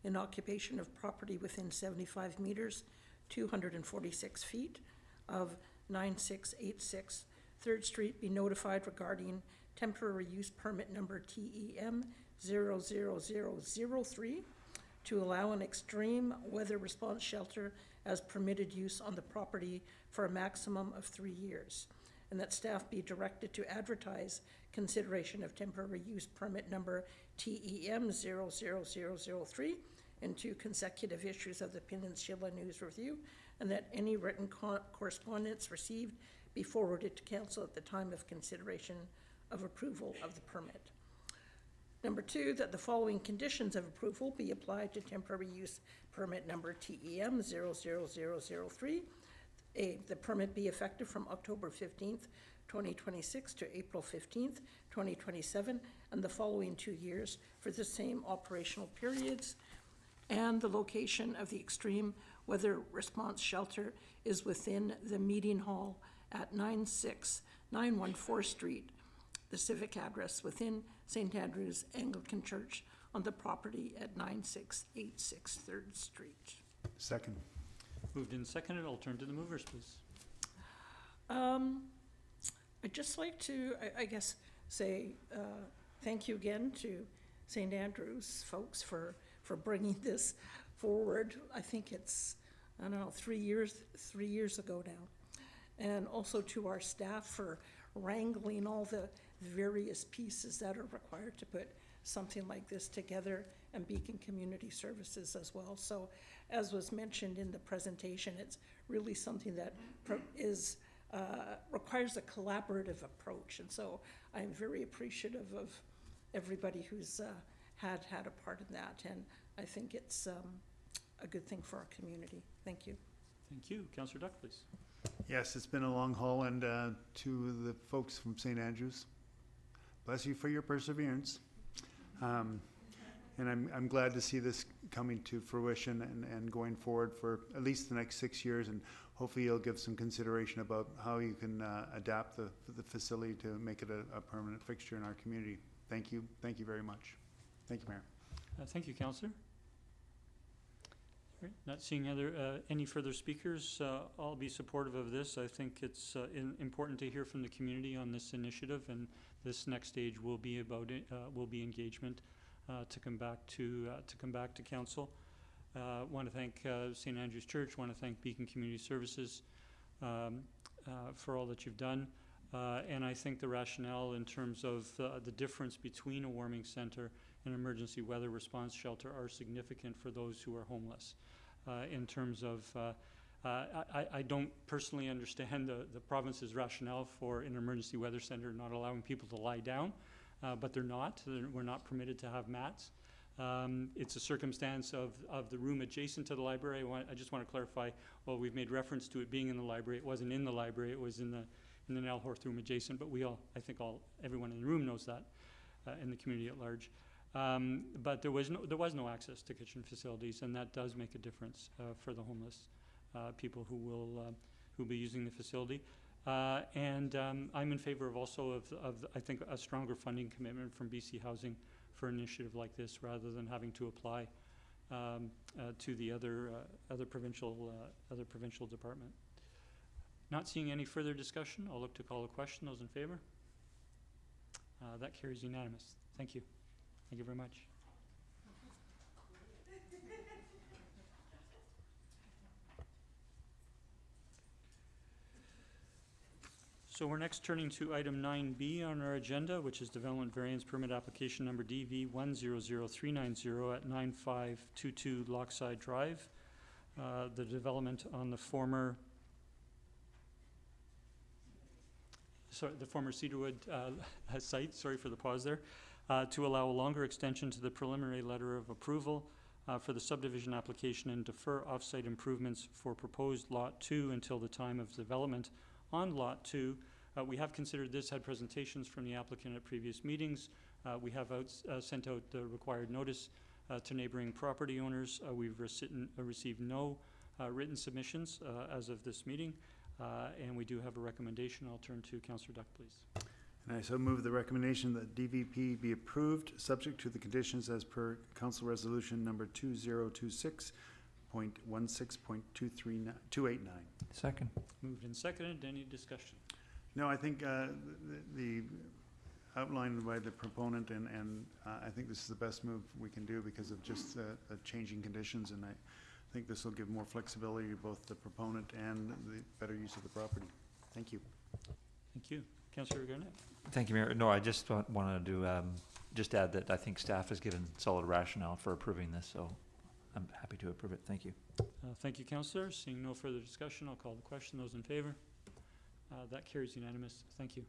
in occupation of property within 75 meters, 246 feet of 9686 3rd Street be notified regarding temporary use permit number TEM 00003 to allow an extreme weather response shelter as permitted use on the property for a maximum of 3 years, and that staff be directed to advertise consideration of temporary use permit number TEM 00003 in 2 consecutive issues of the Peninsula News Review, and that any written correspondence received be forwarded to council at the time of consideration of approval of the permit. Number 2, that the following conditions of approval be applied to temporary use permit number TEM 00003. A, the permit be effective from October 15th, 2026 to April 15th, 2027, and the following 2 years for the same operational periods. And the location of the extreme weather response shelter is within the meeting hall at 96914 Street, the civic address within St. Andrew's Anglican Church on the property at 9686 3rd Street. Second. Moved and seconded. I'll turn to the movers, please. I'd just like to, I guess, say thank you again to St. Andrews folks for bringing this forward. I think it's, I don't know, 3 years ago now. And also to our staff for wrangling all the various pieces that are required to put something like this together, and Beacon Community Services as well. So as was mentioned in the presentation, it's really something that requires a collaborative approach. And so I'm very appreciative of everybody who's had a part in that. And I think it's a good thing for our community. Thank you. Thank you. Councillor Duck, please. Yes, it's been a long haul, and to the folks from St. Andrews, bless you for your perseverance. And I'm glad to see this coming to fruition and going forward for at least the next 6 years, and hopefully you'll give some consideration about how you can adapt the facility to make it a permanent fixture in our community. Thank you very much. Thank you, Mayor. Thank you, Councillor. All right, not seeing any further speakers, I'll be supportive of this. I think it's important to hear from the community on this initiative, and this next stage will be about engagement to come back to council. Want to thank St. Andrew's Church. Want to thank Beacon Community Services for all that you've done, and I think the rationale in terms of the difference between a warming center and emergency weather response shelter are significant for those who are homeless. In terms of, I don't personally understand the province's rationale for an emergency weather center not allowing people to lie down, but they're not. We're not permitted to have mats. It's a circumstance of the room adjacent to the library. I just want to clarify, well, we've made reference to it being in the library. It wasn't in the library. It was in the Nellhorth room adjacent, but everyone in the room knows that, in the community at large. But there was no access to kitchen facilities, and that does make a difference for the homeless people who will be using the facility. And I'm in favor of also of I think a stronger funding commitment from BC Housing for an initiative like this, rather than having to apply to the other provincial department. Not seeing any further discussion, I'll look to call a question. Those in favor? That carries unanimous. Thank you. Thank you very much. So we're next turning to item 9B on our agenda, which is Development Variance Permit Application Number DV 100390 at 9522 Lochside Drive. The development on the former Cedarwood site, sorry for the pause there, to allow a longer extension to the preliminary letter of approval for the subdivision application and defer off-site improvements for proposed Lot 2 until the time of development on Lot 2. We have considered this, had presentations from the applicant at previous meetings. We have sent out the required notice to neighboring property owners. We've received no written submissions as of this meeting, and we do have a recommendation. I'll turn to Councillor Duck, please. And I so move the recommendation that DVP be approved, subject to the conditions as per Council Resolution Number 2026.16.289. Second. Moved and seconded. Any discussion? No, I think the outlined by the proponent, and I think this is the best move we can do because of just the changing conditions, and I think this will give more flexibility to both the proponent and the better use of the property. Thank you. Thank you. Councillor Garnett. Thank you, Mayor. No, I just wanted to just add that I think staff has given solid rationale for approving this, so I'm happy to approve it. Thank you. Thank you, Councillor. Seeing no further discussion, I'll call the question. Those in favor? That carries unanimous. Thank you.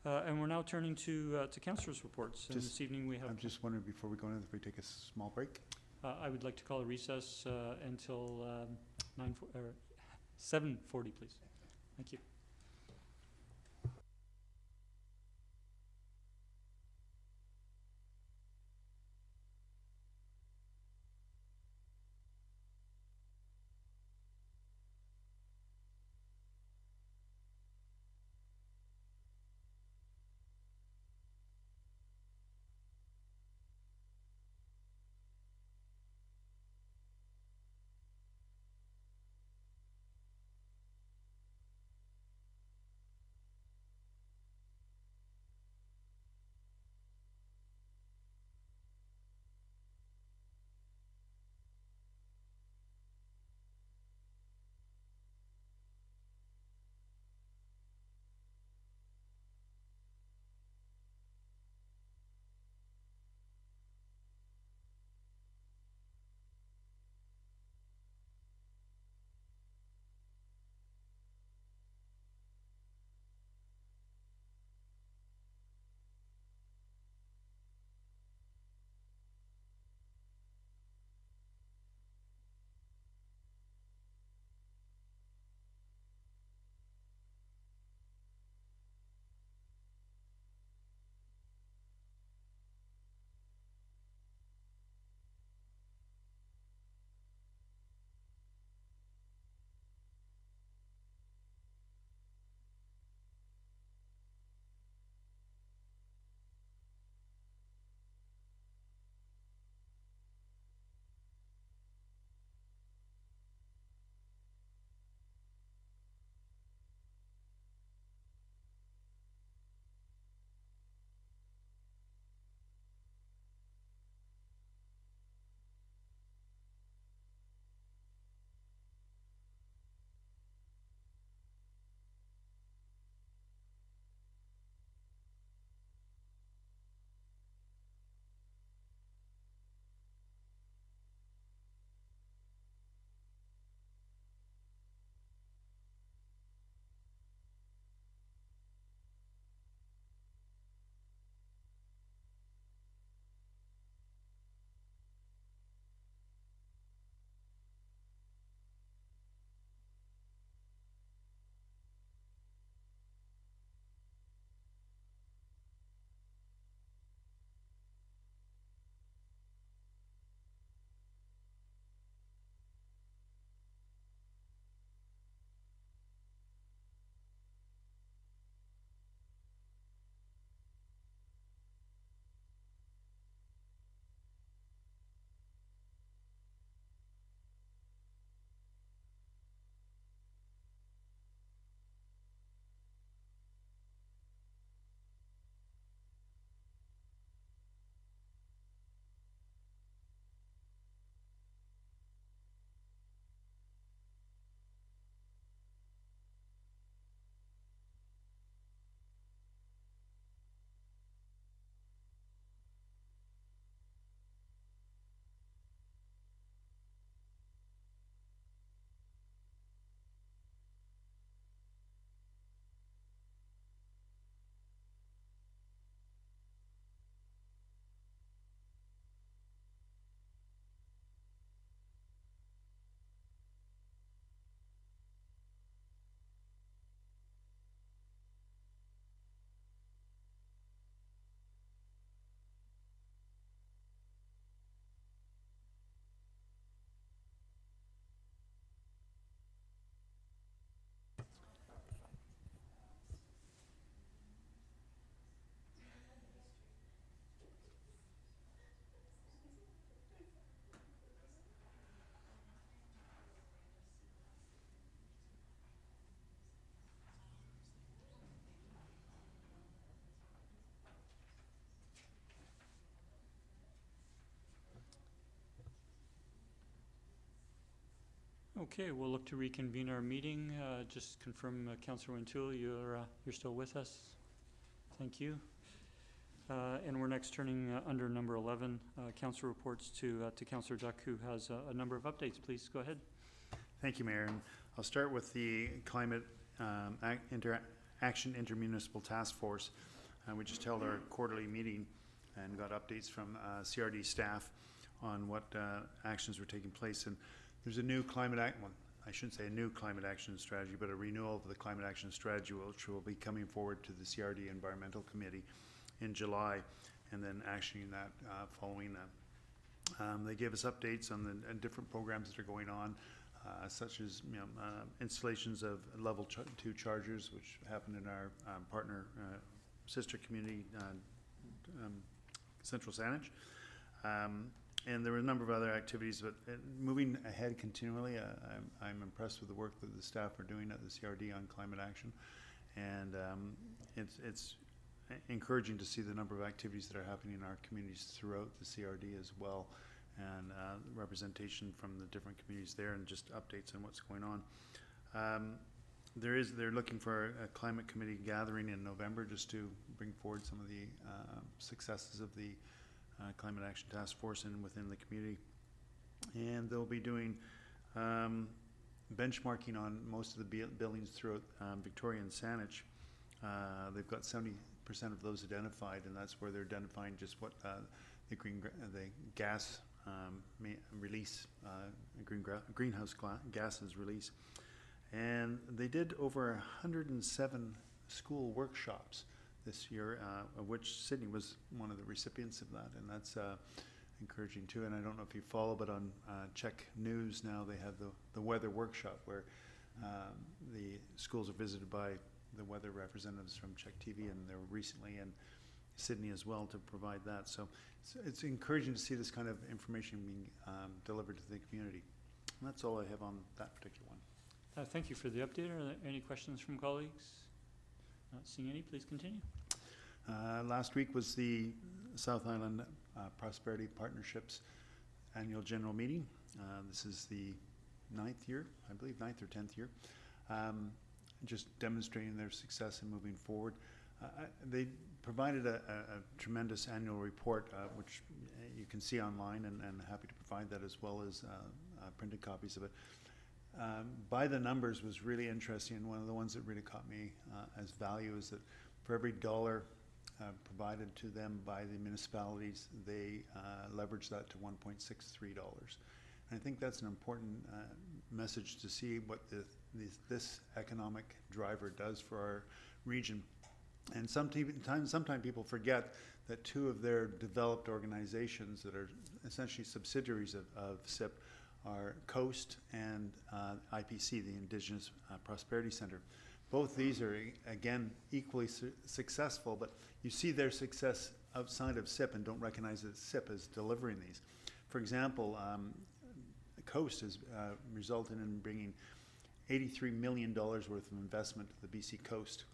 And we're now turning to Councillors' reports. And this evening we have... I'm just wondering, before we go in, if we take a small break? I would like to call a recess until 7:40, please. Thank you. Okay, we'll look to reconvene our meeting. Just confirm, Councillor Wintoul, you're still with us. Thank you. And we're next turning under number 11, council reports to Councillor Duck, who has a number of updates. Please go ahead. Thank you, Mayor. And I'll start with the Climate Action Intermunicipal Task Force. We just held our quarterly meeting and got updates from CRD staff on what actions were taking place. And there's a new I shouldn't say a new climate action strategy, but a renewal of the climate action strategy, which will be coming forward to the CRD Environmental Committee in July, and then actioning that following that. They gave us updates on the different programs that are going on, such as installations of level 2 chargers, which happened in our partner sister community, Central Saanich. And there were a number of other activities, but moving ahead continually. I'm impressed with the work that the staff are doing at the CRD on climate action, and it's encouraging to see the number of activities that are happening in our communities throughout the CRD as well, and representation from the different communities there, and just updates on what's going on. They're looking for a climate committee gathering in November just to bring forward some of the successes of the Climate Action Task Force and within the community. And they'll be doing benchmarking on most of the buildings throughout Victoria and Saanich. They've got 70% of those identified, and that's where they're identifying just what the gas release, greenhouse gases release. And they did over 107 school workshops this year, of which Sydney was one of the recipients of that, and that's encouraging too. And I don't know if you follow, but on Czech News now they have the weather workshop, where the schools are visited by the weather representatives from Czech TV, and they were recently in Sydney as well to provide that. So it's encouraging to see this kind of information being delivered to the community. And that's all I have on that particular one. Thank you for the update. Are there any questions from colleagues? Not seeing any. Please continue. Last week was the South Island Prosperity Partnerships annual general meeting. This is the 9th year, I believe, 9th or 10th year. Just demonstrating their success in moving forward. They provided a tremendous annual report, which you can see online, and happy to provide that, as well as printed copies of it. By the numbers was really interesting, and one of the ones that really caught me as value is that for every dollar provided to them by the municipalities, they leverage that to $1.63. And I think that's an important message to see what this economic driver does for our region. And sometimes people forget that two of their developed organizations that are essentially subsidiaries of SÍP are Coast and IPC, the Indigenous Prosperity Center. Both these are, again, equally successful, but you see their success outside of SÍP and don't recognize that SÍP is delivering these. For example, Coast has resulted in bringing $83 million worth of investment to the BC coast,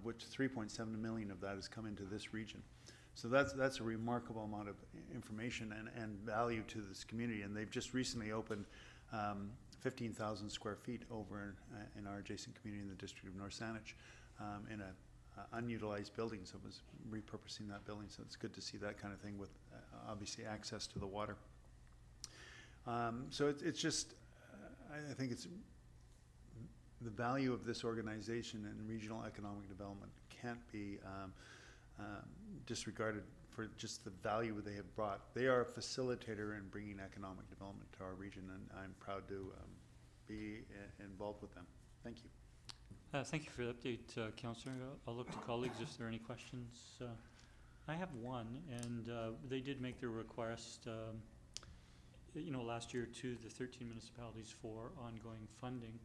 which 3.7 million of that has come into this region. So that's a remarkable amount of information and value to this community. And they've just recently opened 15,000 square feet over in our adjacent community in the district of North Saanich, in an unutilized building. So it was repurposing that building. So it's good to see that kind of thing with obviously access to the water. So it's just, I think it's the value of this organization and regional economic development can't be disregarded for just the value they have brought. They are a facilitator in bringing economic development to our region, and I'm proud to be involved with them. Thank you. Thank you for the update, Councillor. I'll look to colleagues if there are any questions. I have one, and they did make their request last year to the 13 municipalities for ongoing funding.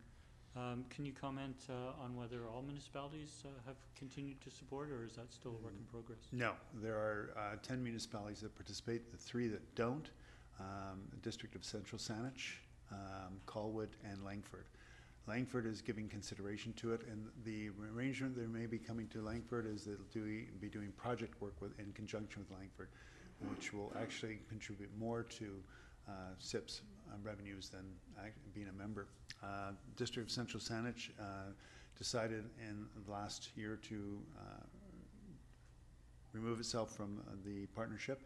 Can you comment on whether all municipalities have continued to support, or is that still a work in progress? No, there are 10 municipalities that participate, the 3 that don't, the District of Central Saanich, Colwood, and Langford. Langford is giving consideration to it, and the arrangement that may be coming to Langford is that they'll be doing project work in conjunction with Langford, which will actually contribute more to SIP's revenues than being a member. District of Central Saanich decided in the last year to remove itself from the partnership,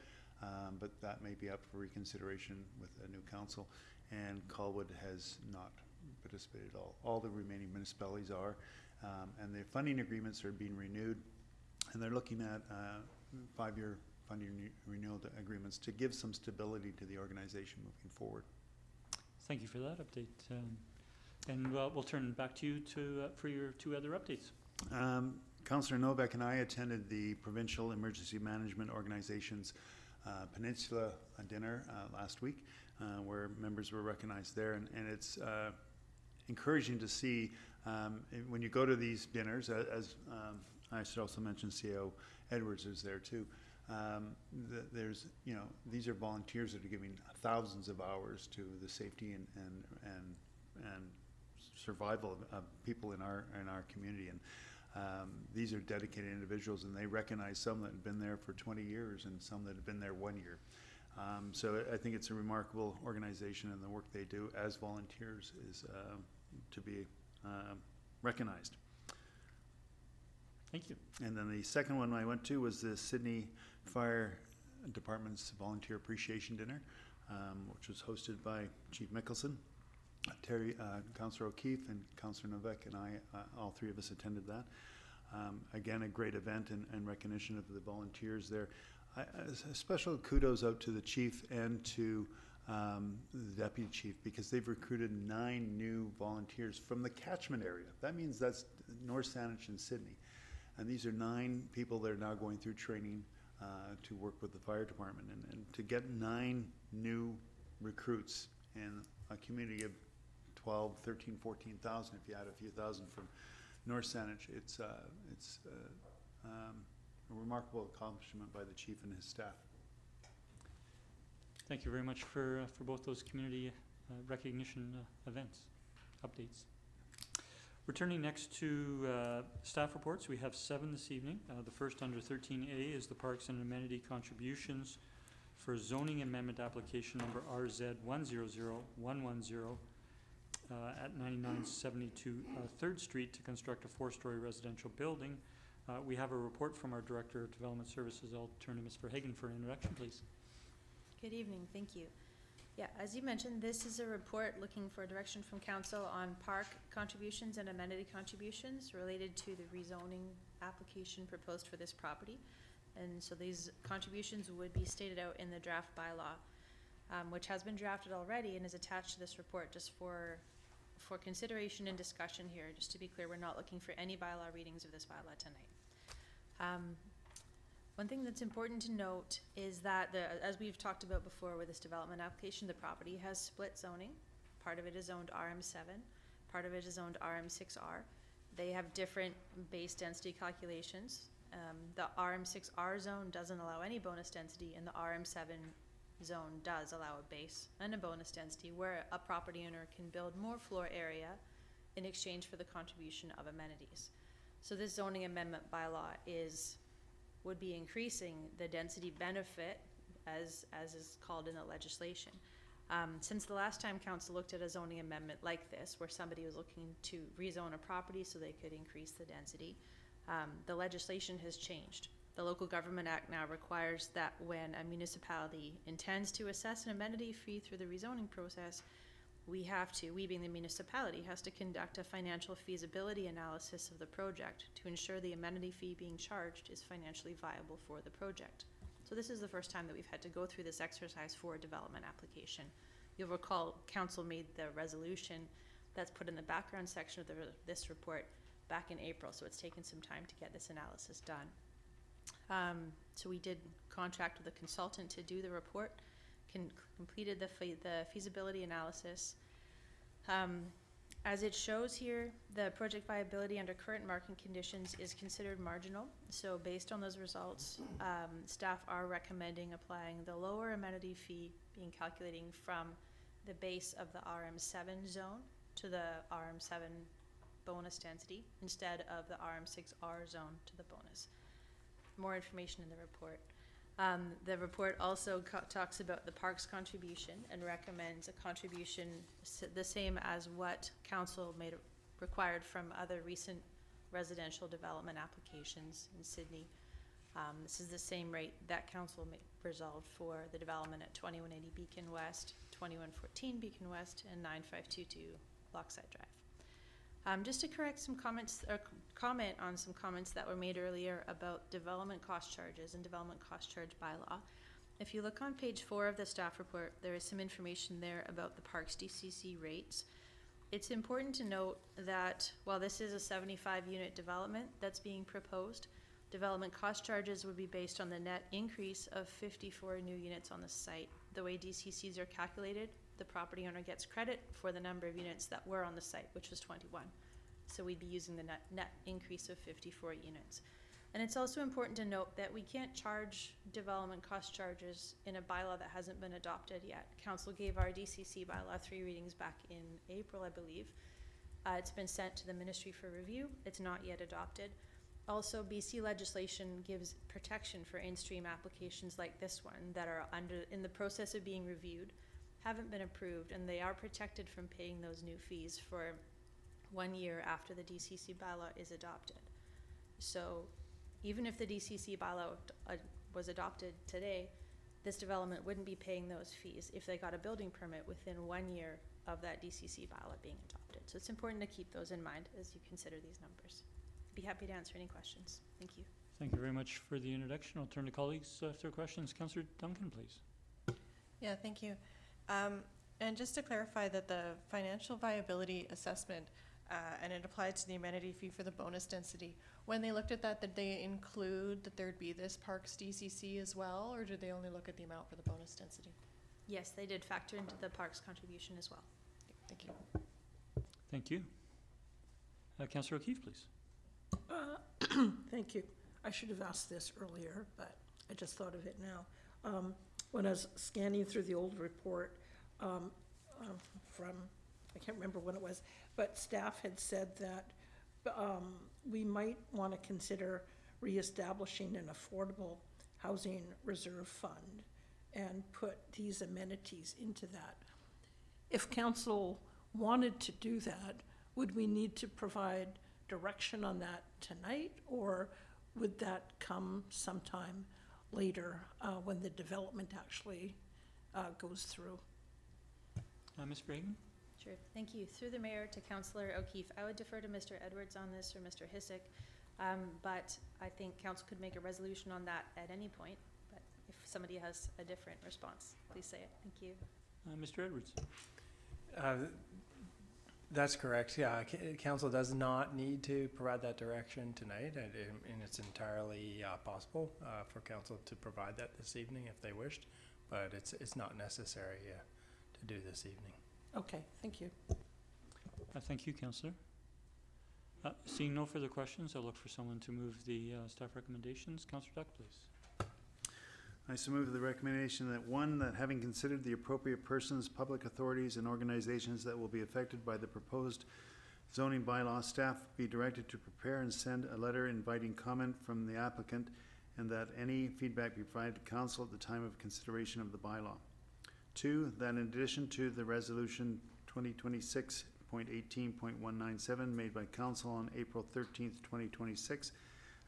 but that may be up for reconsideration with a new council, and Colwood has not participated at all. All the remaining municipalities are, and the funding agreements are being renewed, and they're looking at 5-year funding renewal agreements to give some stability to the organization moving forward. Thank you for that update. And we'll turn back to you for your 2 other updates. Councillor Novak and I attended the Provincial Emergency Management Organization's Peninsula dinner last week, where members were recognized there, and it's encouraging to see when you go to these dinners, as I should also mention CEO Edwards is there too. There's, these are volunteers that are giving thousands of hours to the safety and survival of people in our community, and these are dedicated individuals, and they recognize some that have been there for 20 years and some that have been there 1 year. So I think it's a remarkable organization, and the work they do as volunteers is to be recognized. Thank you. And then the second one I went to was the Sydney Fire Department's Volunteer Appreciation Dinner, which was hosted by Chief Mickelson, Councillor O'Keefe, and Councillor Novak, and I, all 3 of us attended that. Again, a great event and recognition of the volunteers there. A special kudos out to the chief and to the deputy chief, because they've recruited 9 new volunteers from the catchment area. That means that's North Saanich and Sydney. And these are 9 people that are now going through training to work with the fire department. And to get 9 new recruits in a community of 12, 13, 14,000, if you add a few thousand from North Saanich, it's a remarkable accomplishment by the chief and his staff. Thank you very much for both those community recognition events, updates. Returning next to staff reports, we have 7 this evening. The first under 13A is the Parks and Amenity Contributions for zoning amendment application number RZ100110 at 9972 3rd Street to construct a 4-story residential building. We have a report from our Director of Development Services. I'll turn to Ms. Verhagen for an introduction, please. Good evening, thank you. Yeah, as you mentioned, this is a report looking for direction from council on park contributions and amenity contributions related to the rezoning application proposed for this property. And so these contributions would be stated out in the draft bylaw, which has been drafted already and is attached to this report just for consideration and discussion here. Just to be clear, we're not looking for any bylaw readings of this bylaw tonight. One thing that's important to note is that, as we've talked about before with this development application, the property has split zoning. Part of it is zoned RM7, part of it is zoned RM6R. They have different base density calculations. The RM6R zone doesn't allow any bonus density, and the RM7 zone does allow a base and a bonus density where a property owner can build more floor area in exchange for the contribution of amenities. So this zoning amendment bylaw would be increasing the density benefit as is called in the legislation. Since the last time council looked at a zoning amendment like this, where somebody was looking to rezone a property so they could increase the density, the legislation has changed. The Local Government Act now requires that when a municipality intends to assess an amenity fee through the rezoning process, we being the municipality, has to conduct a financial feasibility analysis of the project to ensure the amenity fee being charged is financially viable for the project. So this is the first time that we've had to go through this exercise for a development application. You'll recall council made the resolution that's put in the background section of this report back in April, so it's taken some time to get this analysis done. So we did contract with a consultant to do the report, completed the feasibility analysis. As it shows here, the project viability under current market conditions is considered marginal. So based on those results, staff are recommending applying the lower amenity fee being calculating from the base of the RM7 zone to the RM7 bonus density instead of the RM6R zone to the bonus. More information in the report. The report also talks about the park's contribution and recommends a contribution the same as what council made required from other recent residential development applications in Sydney. This is the same rate that council resolved for the development at 2180 Beacon West, 2114 Beacon West, and 9522 Lockside Drive. Just to correct some comments, or comment on some comments that were made earlier about development cost charges and development cost charge bylaw. If you look on page 4 of the staff report, there is some information there about the park's DCC rates. It's important to note that while this is a 75-unit development that's being proposed, development cost charges would be based on the net increase of 54 new units on the site. The way DCCs are calculated, the property owner gets credit for the number of units that were on the site, which was 21. So we'd be using the net increase of 54 units. And it's also important to note that we can't charge development cost charges in a bylaw that hasn't been adopted yet. Council gave our DCC bylaw 3 readings back in April, I believe. It's been sent to the ministry for review. It's not yet adopted. Also, BC legislation gives protection for in-stream applications like this one that are in the process of being reviewed, haven't been approved, and they are protected from paying those new fees for 1 year after the DCC bylaw is adopted. So even if the DCC bylaw was adopted today, this development wouldn't be paying those fees if they got a building permit within 1 year of that DCC bylaw being adopted. So it's important to keep those in mind as you consider these numbers. Be happy to answer any questions. Thank you. Thank you very much for the introduction. I'll turn to colleagues if there are questions. Councillor Duncan, please. Yeah, thank you. And just to clarify that the financial viability assessment, and it applied to the amenity fee for the bonus density, when they looked at that, did they include that there'd be this park's DCC as well, or did they only look at the amount for the bonus density? Yes, they did factor into the park's contribution as well. Thank you. Thank you. Councillor O'Keefe, please. Thank you. I should have asked this earlier, but I just thought of it now. When I was scanning through the old report from, I can't remember when it was, but staff had said that we might want to consider reestablishing an affordable housing reserve fund and put these amenities into that. If council wanted to do that, would we need to provide direction on that tonight, or would that come sometime later when the development actually goes through? Ms. Reagan? Sure, thank you. Through the mayor to Councillor O'Keefe, I would defer to Mr. Edwards on this or Mr. Hissick, but I think council could make a resolution on that at any point, but if somebody has a different response, please say it. Thank you. Mr. Edwards? That's correct, yeah. Council does not need to provide that direction tonight, and it's entirely possible for council to provide that this evening if they wished, but it's not necessary to do this evening. Okay, thank you. Thank you, Councillor. Seeing no further questions, I'll look for someone to move the staff recommendations. Councillor Duck, please. I so move the recommendation that 1, that having considered the appropriate persons, public authorities, and organizations that will be affected by the proposed zoning bylaw, staff be directed to prepare and send a letter inviting comment from the applicant, and that any feedback be provided to council at the time of consideration of the bylaw. 2, that in addition to the resolution 2026.18.197 made by council on April 13th, 2026,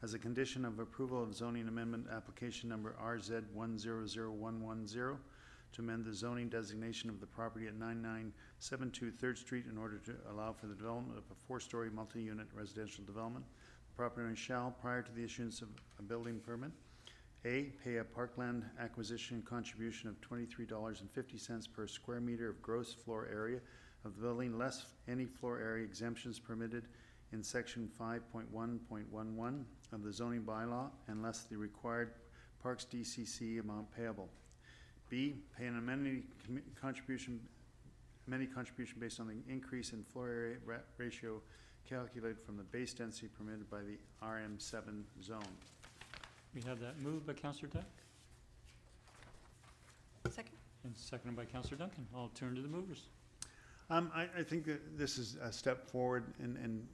as a condition of approval of zoning amendment application number RZ100110 to amend the zoning designation of the property at 9972 3rd Street in order to allow for the development of a 4-story multi-unit residential development. The property owner shall, prior to the issuance of a building permit, A, pay a parkland acquisition contribution of $23.50 per square meter of gross floor area of the building, less any floor area exemptions permitted in section 5.1.11 of the zoning bylaw, and less the required Parks DCC amount payable. B, pay an amenity contribution based on the increase in floor area ratio calculated from the base density permitted by the RM7 zone. We have that moved by Councillor Duck. Second. And seconded by Councillor Duncan. I'll turn to the movers. I think that this is a step forward, and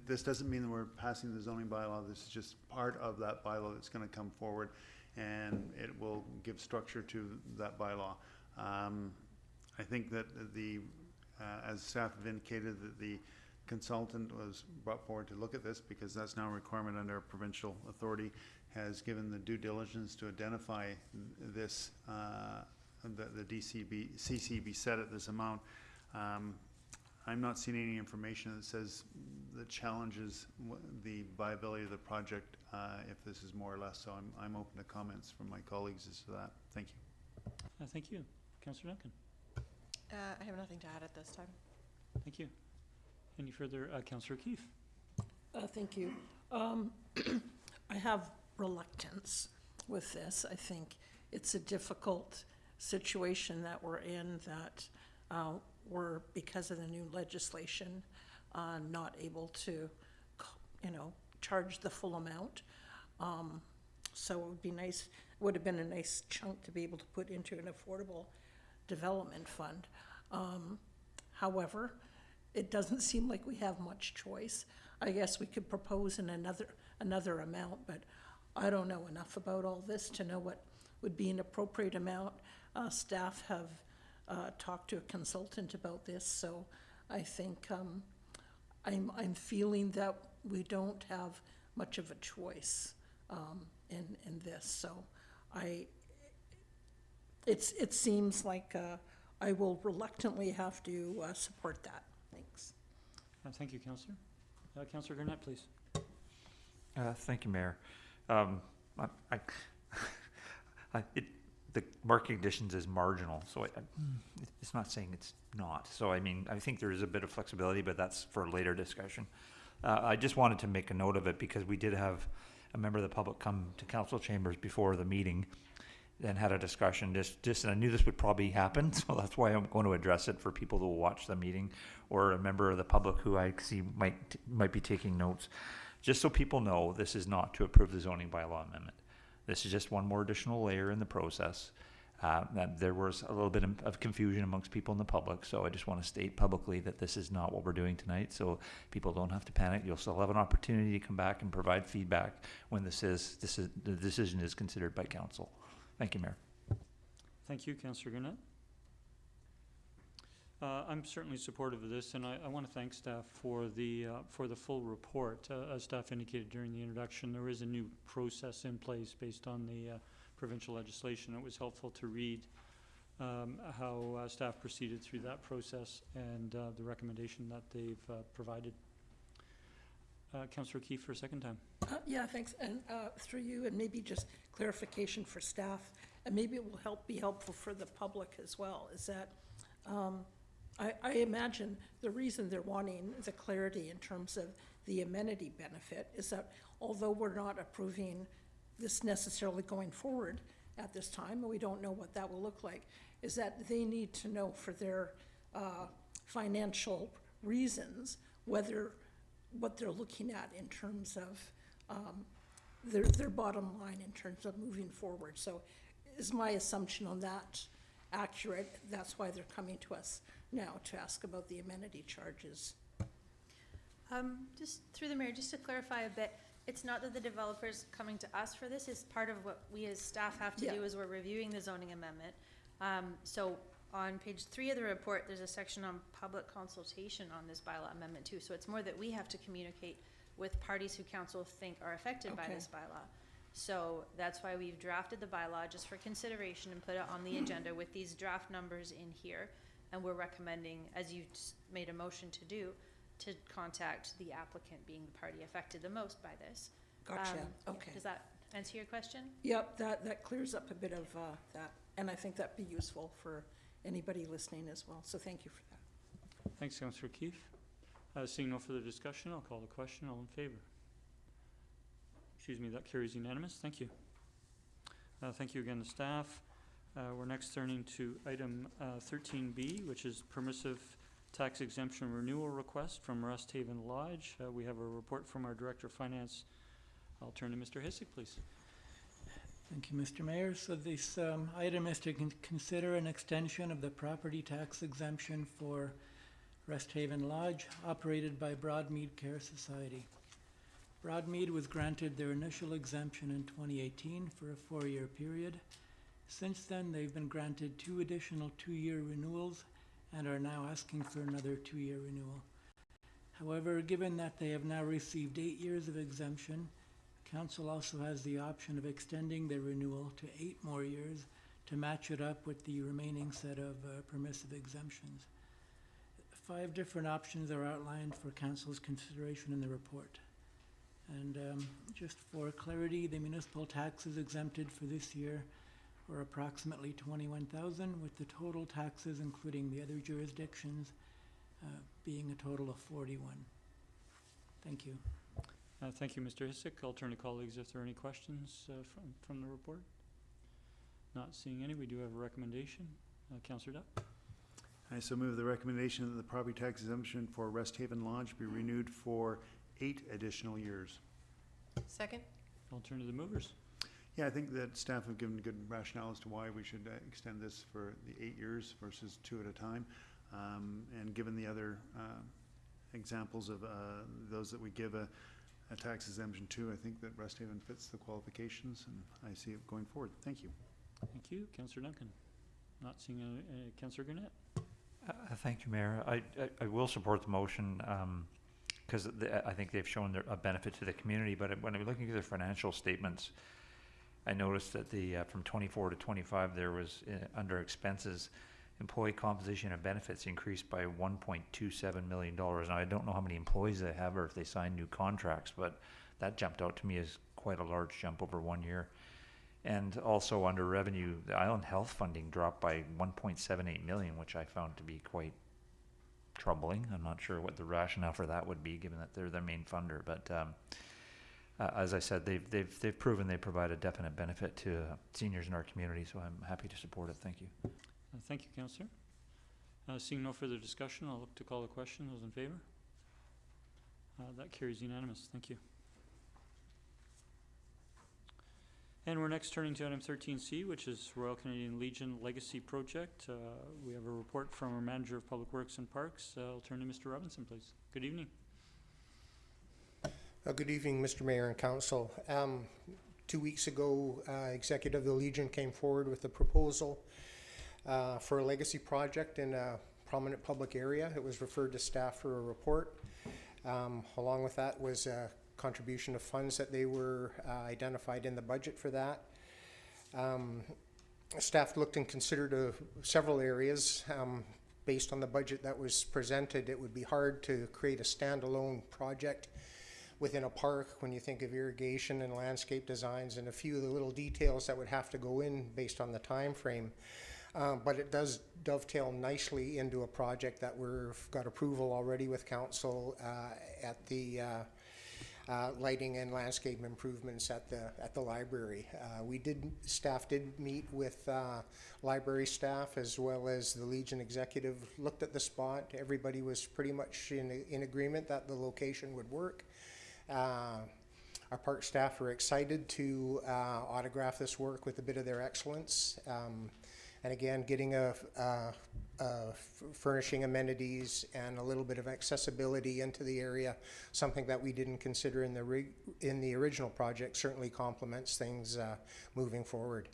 this doesn't mean that we're passing the zoning bylaw. This is just part of that bylaw that's going to come forward. and it will give structure to that bylaw. I think that as staff have indicated, that the consultant was brought forward to look at this, because that's now a requirement under a provincial authority, has given the due diligence to identify this, the CC be set at this amount. I'm not seeing any information that says that challenges the viability of the project, if this is more or less, so I'm open to comments from my colleagues as to that. Thank you. Thank you. Councillor Duncan. I have nothing to add at this time. Thank you. Any further? Councillor Keefe. Thank you. I have reluctance with this. I think it's a difficult situation that we're in, that we're, because of the new legislation, not able to, charge the full amount. So it would be nice, would have been a nice chunk to be able to put into an affordable development fund. However, it doesn't seem like we have much choice. I guess we could propose in another amount, but I don't know enough about all this to know what would be an appropriate amount. Staff have talked to a consultant about this, so I think I'm feeling that we don't have much of a choice in this. So it seems like I will reluctantly have to support that. Thanks. Thank you, Councillor. Councillor Gurnett, please. Thank you, Mayor. The market conditions is marginal, so it's not saying it's not. So I mean, I think there is a bit of flexibility, but that's for later discussion. I just wanted to make a note of it because we did have a member of the public come to council chambers before the meeting and had a discussion. And I knew this would probably happen, so that's why I'm going to address it for people who will watch the meeting, or a member of the public who I see might be taking notes. Just so people know, this is not to approve the zoning bylaw amendment. This is just one more additional layer in the process. That there was a little bit of confusion amongst people in the public, so I just want to state publicly that this is not what we're doing tonight, so people don't have to panic. You'll still have an opportunity to come back and provide feedback when the decision is considered by council. Thank you, Mayor. Thank you, Councillor Gurnett. I'm certainly supportive of this, and I want to thank staff for the full report. As staff indicated during the introduction, there is a new process in place based on the provincial legislation. It was helpful to read how staff proceeded through that process and the recommendation that they've provided. Councillor Keefe for a second time. Yeah, thanks. And through you, and maybe just clarification for staff, and maybe it will be helpful for the public as well, is that I imagine the reason they're wanting the clarity in terms of the amenity benefit is that although we're not approving this necessarily going forward at this time, and we don't know what that will look like, is that they need to know for their financial reasons what they're looking at in terms of their bottom line in terms of moving forward. So is my assumption on that accurate? That's why they're coming to us now to ask about the amenity charges. Just through the mayor, just to clarify a bit, it's not that the developer's coming to us for this. It's part of what we as staff have to do as we're reviewing the zoning amendment. So on page 3 of the report, there's a section on public consultation on this bylaw amendment too. So it's more that we have to communicate with parties who council think are affected by this bylaw. So that's why we've drafted the bylaw just for consideration and put it on the agenda with these draft numbers in here. And we're recommending, as you made a motion to do, to contact the applicant being the party affected the most by this. Gotcha. Okay. Does that answer your question? Yep, that clears up a bit of that. And I think that'd be useful for anybody listening as well. So thank you for that. Thanks, Councillor Keefe. Seeing no further discussion, I'll call the question. All in favor? Excuse me, that carries unanimous. Thank you. Thank you again to staff. We're next turning to item 13B, which is permissive tax exemption renewal request from Resthaven Lodge. We have a report from our Director of Finance. I'll turn to Mr. JOİHİP, please. Thank you, Mr. Mayor. So this item is to consider an extension of the property tax exemption for Resthaven Lodge, operated by Broadmead Care Society. Broadmead was granted their initial exemption in 2018 for a 4-year period. Since then, they've been granted 2 additional 2-year renewals and are now asking for another 2-year renewal. However, given that they have now received 8 years of exemption, Council also has the option of extending their renewal to 8 more years to match it up with the remaining set of permissive exemptions. 5 different options are outlined for Council's consideration in the report. And just for clarity, the municipal taxes exempted for this year were approximately $21,000, with the total taxes, including the other jurisdictions, being a total of $41,000. Thank you. Thank you, Mr. Hisik. I'll turn to colleagues if there are any questions from the report. Not seeing any. We do have a recommendation. Councillor Duck. I so move the recommendation that the property tax exemption for Rest Haven Lodge be renewed for 8 additional years. Second? I'll turn to the movers. Yeah, I think that staff have given good rationale as to why we should extend this for the 8 years versus 2 at a time. And given the other examples of those that we give a tax exemption to, I think that Rest Haven fits the qualifications, and I see it going forward. Thank you. Thank you. Councillor Duncan. Not seeing Councillor Gurnett. Thank you, Mayor. I will support the motion because I think they've shown a benefit to the community, but when I'm looking at their financial statements, I noticed that from 24 to 25 there was under expenses, employee composition and benefits increased by $1.27 million. Now I don't know how many employees they have or if they sign new contracts, but that jumped out to me as quite a large jump over 1 year. And also under revenue, the island health funding dropped by $1.78 million, which I found to be quite troubling. I'm not sure what the rationale for that would be, given that they're their main funder. But as I said, they've proven they provide a definite benefit to seniors in our community, so I'm happy to support it. Thank you. Thank you, Councillor. Seeing no further discussion, I'll look to call the question. Those in favour? That carries unanimous. Thank you. And we're next turning to item 13C, which is Royal Canadian Legion Legacy Project. We have a report from our Manager of Public Works and Parks. I'll turn to Mr. Robinson, please. Good evening. Good evening, Mr. Mayor and Council. 2 weeks ago, Executive of the Legion came forward with a proposal for a legacy project in a prominent public area. It was referred to staff for a report. Along with that was a contribution of funds that they were identified in the budget for that. Staff looked and considered several areas. Based on the budget that was presented, it would be hard to create a standalone project within a park when you think of irrigation and landscape designs and a few of the little details that would have to go in based on the time frame. But it does dovetail nicely into a project that we've got approval already with council at the lighting and landscape improvements at the library. Staff did meet with library staff as well as the Legion executive, looked at the spot. Everybody was pretty much in agreement that the location would work. Our park staff are excited to autograph this work with a bit of their excellence. And again, getting furnishing amenities and a little bit of accessibility into the area, something that we didn't consider in the original project, certainly complements things moving forward.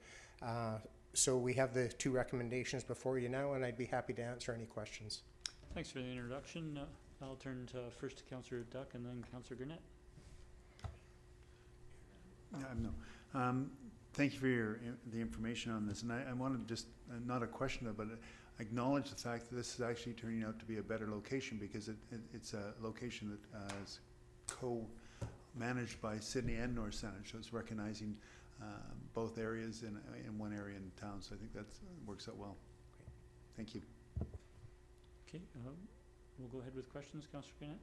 So we have the 2 recommendations before you now, and I'd be happy to answer any questions. Thanks for the introduction. I'll turn first to Councillor Duck and then Councillor Gurnett. Thank you for the information on this, and I want to just, not a question, but acknowledge the fact that this is actually turning out to be a better location, because it's a location that is co-managed by Sydney and North Saanich, so it's recognizing both areas in one area in town, so I think that works out well. Thank you. Okay, we'll go ahead with questions. Councillor Gurnett.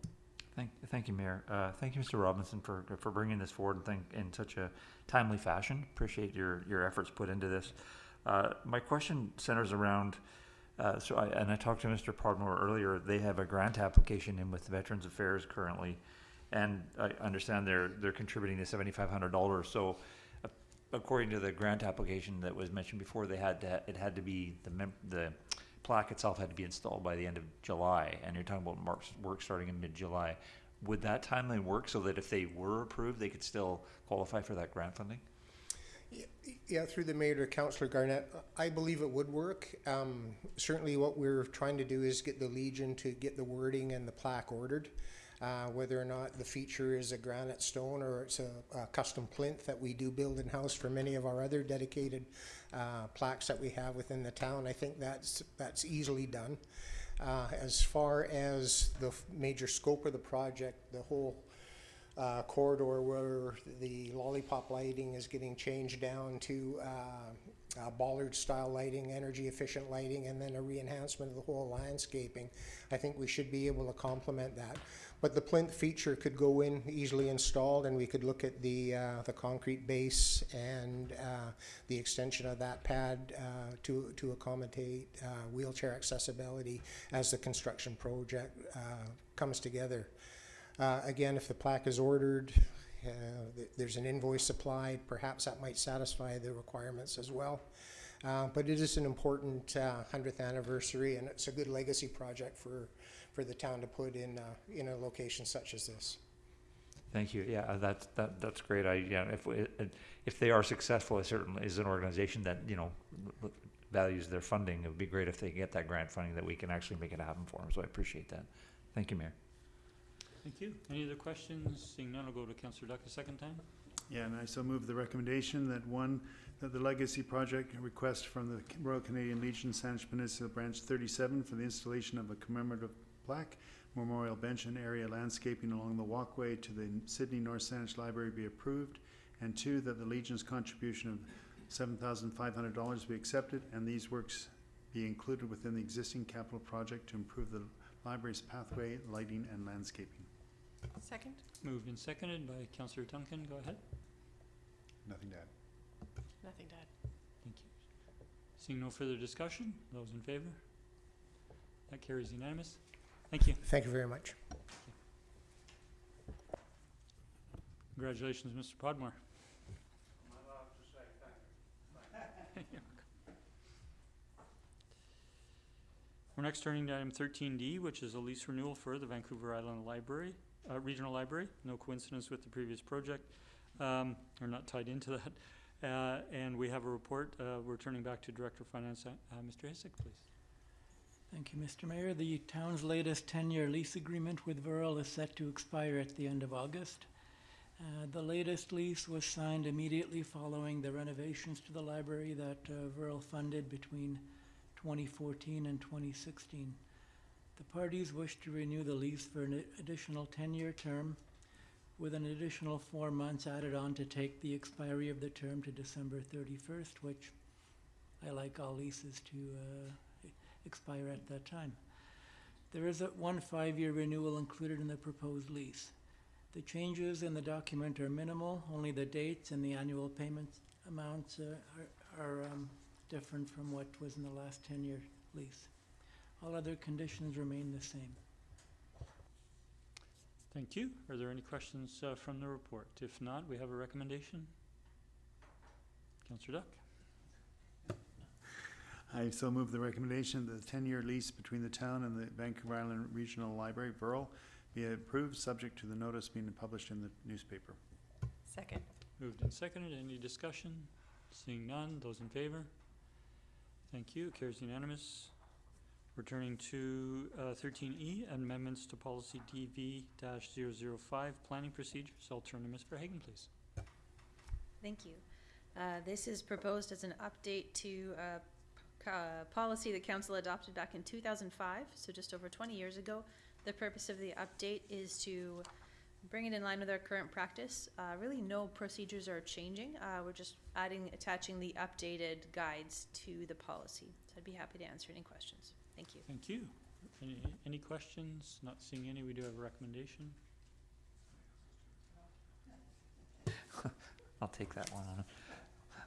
Thank you, Mayor. Thank you, Mr. Robinson, for bringing this forward in such a timely fashion. Appreciate your efforts put into this. My question centers around, I talked to Mr. Podmore earlier. They have a grant application in with Veterans Affairs currently, and I understand they're contributing the $7,500. So, according to the grant application that was mentioned before, it had to be the plaque itself had to be installed by the end of July, and you're talking about work starting in mid-July. would that timeline work so that if they were approved, they could still qualify for that grant funding? Yeah, through the mayor to Councillor Garnett, I believe it would work. Certainly what we're trying to do is get the Legion to get the wording and the plaque ordered. Whether or not the feature is a granite stone or it's a custom plinth that we do build in-house for many of our other dedicated plaques that we have within the town, I think that's easily done. As far as the major scope of the project, the whole corridor where the lollipop lighting is getting changed down to bollard style lighting, energy efficient lighting, and then a re-enhancement of the whole landscaping, I think we should be able to complement that. But the plinth feature could go in easily installed, and we could look at the concrete base and the extension of that pad to accommodate wheelchair accessibility as the construction project comes together. Again, if the plaque is ordered, there's an invoice supplied, perhaps that might satisfy the requirements as well. But it is an important 100th anniversary, and it's a good legacy project for the town to put in a location such as this. Thank you. Yeah, that's great. If they are successful, it certainly is an organization that values their funding. It would be great if they get that grant funding that we can actually make it happen for them. So I appreciate that. Thank you, Mayor. Thank you. Any other questions? Seeing none, I'll go to Councillor Duck a second time. Yeah, and I so move the recommendation that the Legacy Project request from the Royal Canadian Legion Saanich Peninsula Branch 37 for the installation of a commemorative plaque, memorial bench and area landscaping along the walkway to the Sydney North Saanich Library be approved, and 2, that the Legion's contribution of $7,500 be accepted and these works be included within the existing capital project to improve the library's pathway, lighting, and landscaping. Second. Moved and seconded by Councillor Duncan. Go ahead. Nothing to add. Nothing to add. Thank you. Seeing no further discussion, those in favor? That carries unanimous. Thank you. Thank you very much. Congratulations, Mr. Podmore. We're next turning to item 13D, which is a lease renewal for the Vancouver Island Library, Regional Library. No coincidence with the previous project, or not tied into that. And we have a report. We're turning back to Director of Finance, Mr. JOÐEİÐ, please. Thank you, Mr. Mayor. The town's latest 10-year lease agreement with VRL is set to expire at the end of August. The latest lease was signed immediately following the renovations to the library that VRL funded between 2014 and 2016. The parties wish to renew the lease for an additional 10-year term with an additional 4 months added on to take the expiry of the term to December 31st, which I like all leases to expire at that time. There is one 5-year renewal included in the proposed lease. The changes in the document are minimal, only the dates and the annual payment amounts are different from what was in the last 10-year lease. All other conditions remain the same. Thank you. Are there any questions from the report? If not, we have a recommendation. Councillor Duck. I so move the recommendation that the 10-year lease between the town and the Vancouver Island Regional Library, VRL, be approved, subject to the notice being published in the newspaper. Second. Moved and seconded. Any discussion? Seeing none, those in favor? Thank you. It carries unanimous. Returning to 13E, amendments to policy DV-005, planning procedures. I'll turn to Ms. Verhagen, please. Thank you. This is proposed as an update to policy the council adopted back in 2005, so just over 20 years ago. The purpose of the update is to bring it in line with our current practice. Really no procedures are changing. We're just attaching the updated guides to the policy. So I'd be happy to answer any questions. Thank you. Thank you. Any questions? Not seeing any. We do have a recommendation. I'll take that one on.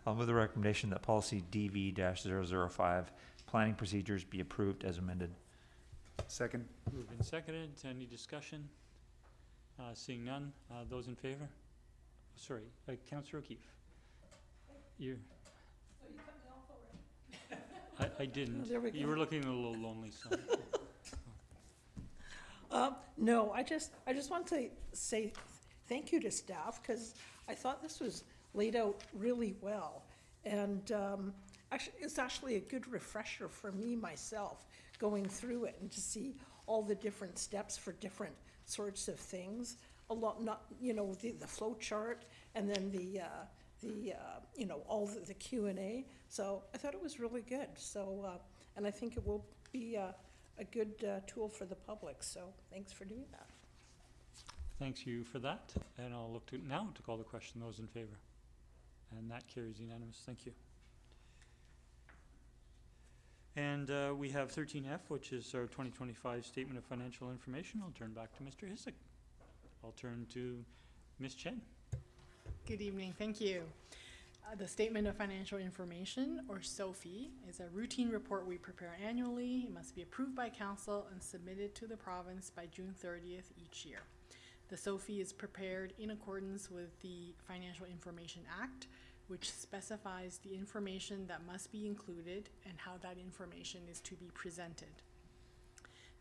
I'll move the recommendation that policy DV-005, planning procedures, be approved as amended. Second. Moved and seconded. Any discussion? Seeing none. Those in favor? Sorry, Councillor O'Keefe. You're. Oh, you cut me off already. I didn't. There we go. You were looking a little lonely, so. No, I just want to say thank you to staff, because I thought this was laid out really well. And actually, it's actually a good refresher for me myself, going through it and to see all the different steps for different sorts of things. A lot, not, you know, the flow chart, and then the you know, all the Q&A. So I thought it was really good. So, and I think it will be a good tool for the public. So thanks for doing that. Thanks you for that. And I'll look to now to call the question. Those in favor? And that carries unanimous. Thank you. And we have 13F, which is our 2025 Statement of Financial Information. I'll turn back to Mr. Hissack. I'll turn to Ms. Chen. Good evening, thank you. The Statement of Financial Information, or SOFI, is a routine report we prepare annually. It must be approved by council and submitted to the province by June 30th each year. The SOFI is prepared in accordance with the Financial Information Act, which specifies the information that must be included and how that information is to be presented.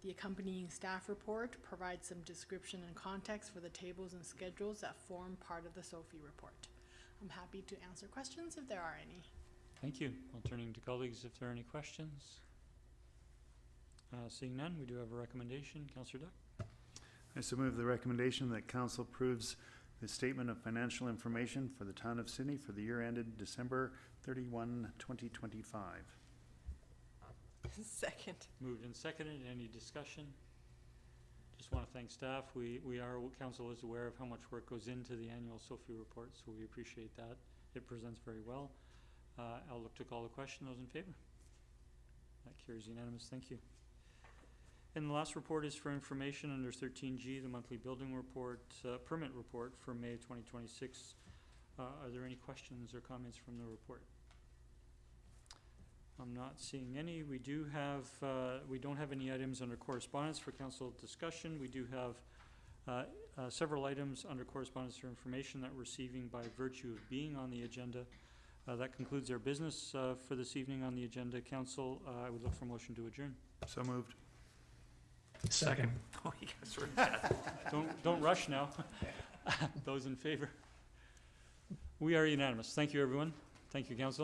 The accompanying staff report provides some description and context for the tables and schedules that form part of the SOFI report. I'm happy to answer questions if there are any. Thank you. I'll turning to colleagues if there are any questions. Seeing none, we do have a recommendation. Councillor Duck. I so move the recommendation that council approves the Statement of Financial Information for the Town of Sydney for the year ended December 31, 2025. Second. Moved and seconded. Any discussion? Just want to thank staff. Council is aware of how much work goes into the annual SOFI report, so we appreciate that. It presents very well. I'll look to call the question. Those in favor? That carries unanimous. Thank you. And the last report is for information under 13G, the monthly building report, permit report for May 2026. Are there any questions or comments from the report? I'm not seeing any. We do have, we don't have any items under correspondence for council discussion. We do have several items under correspondence for information that we're receiving by virtue of being on the agenda. That concludes our business for this evening on the agenda. Council, I would look for motion to adjourn. So moved. Second. Oh, you guys were bad. Don't rush now. Those in favor? We are unanimous. Thank you, everyone. Thank you, council.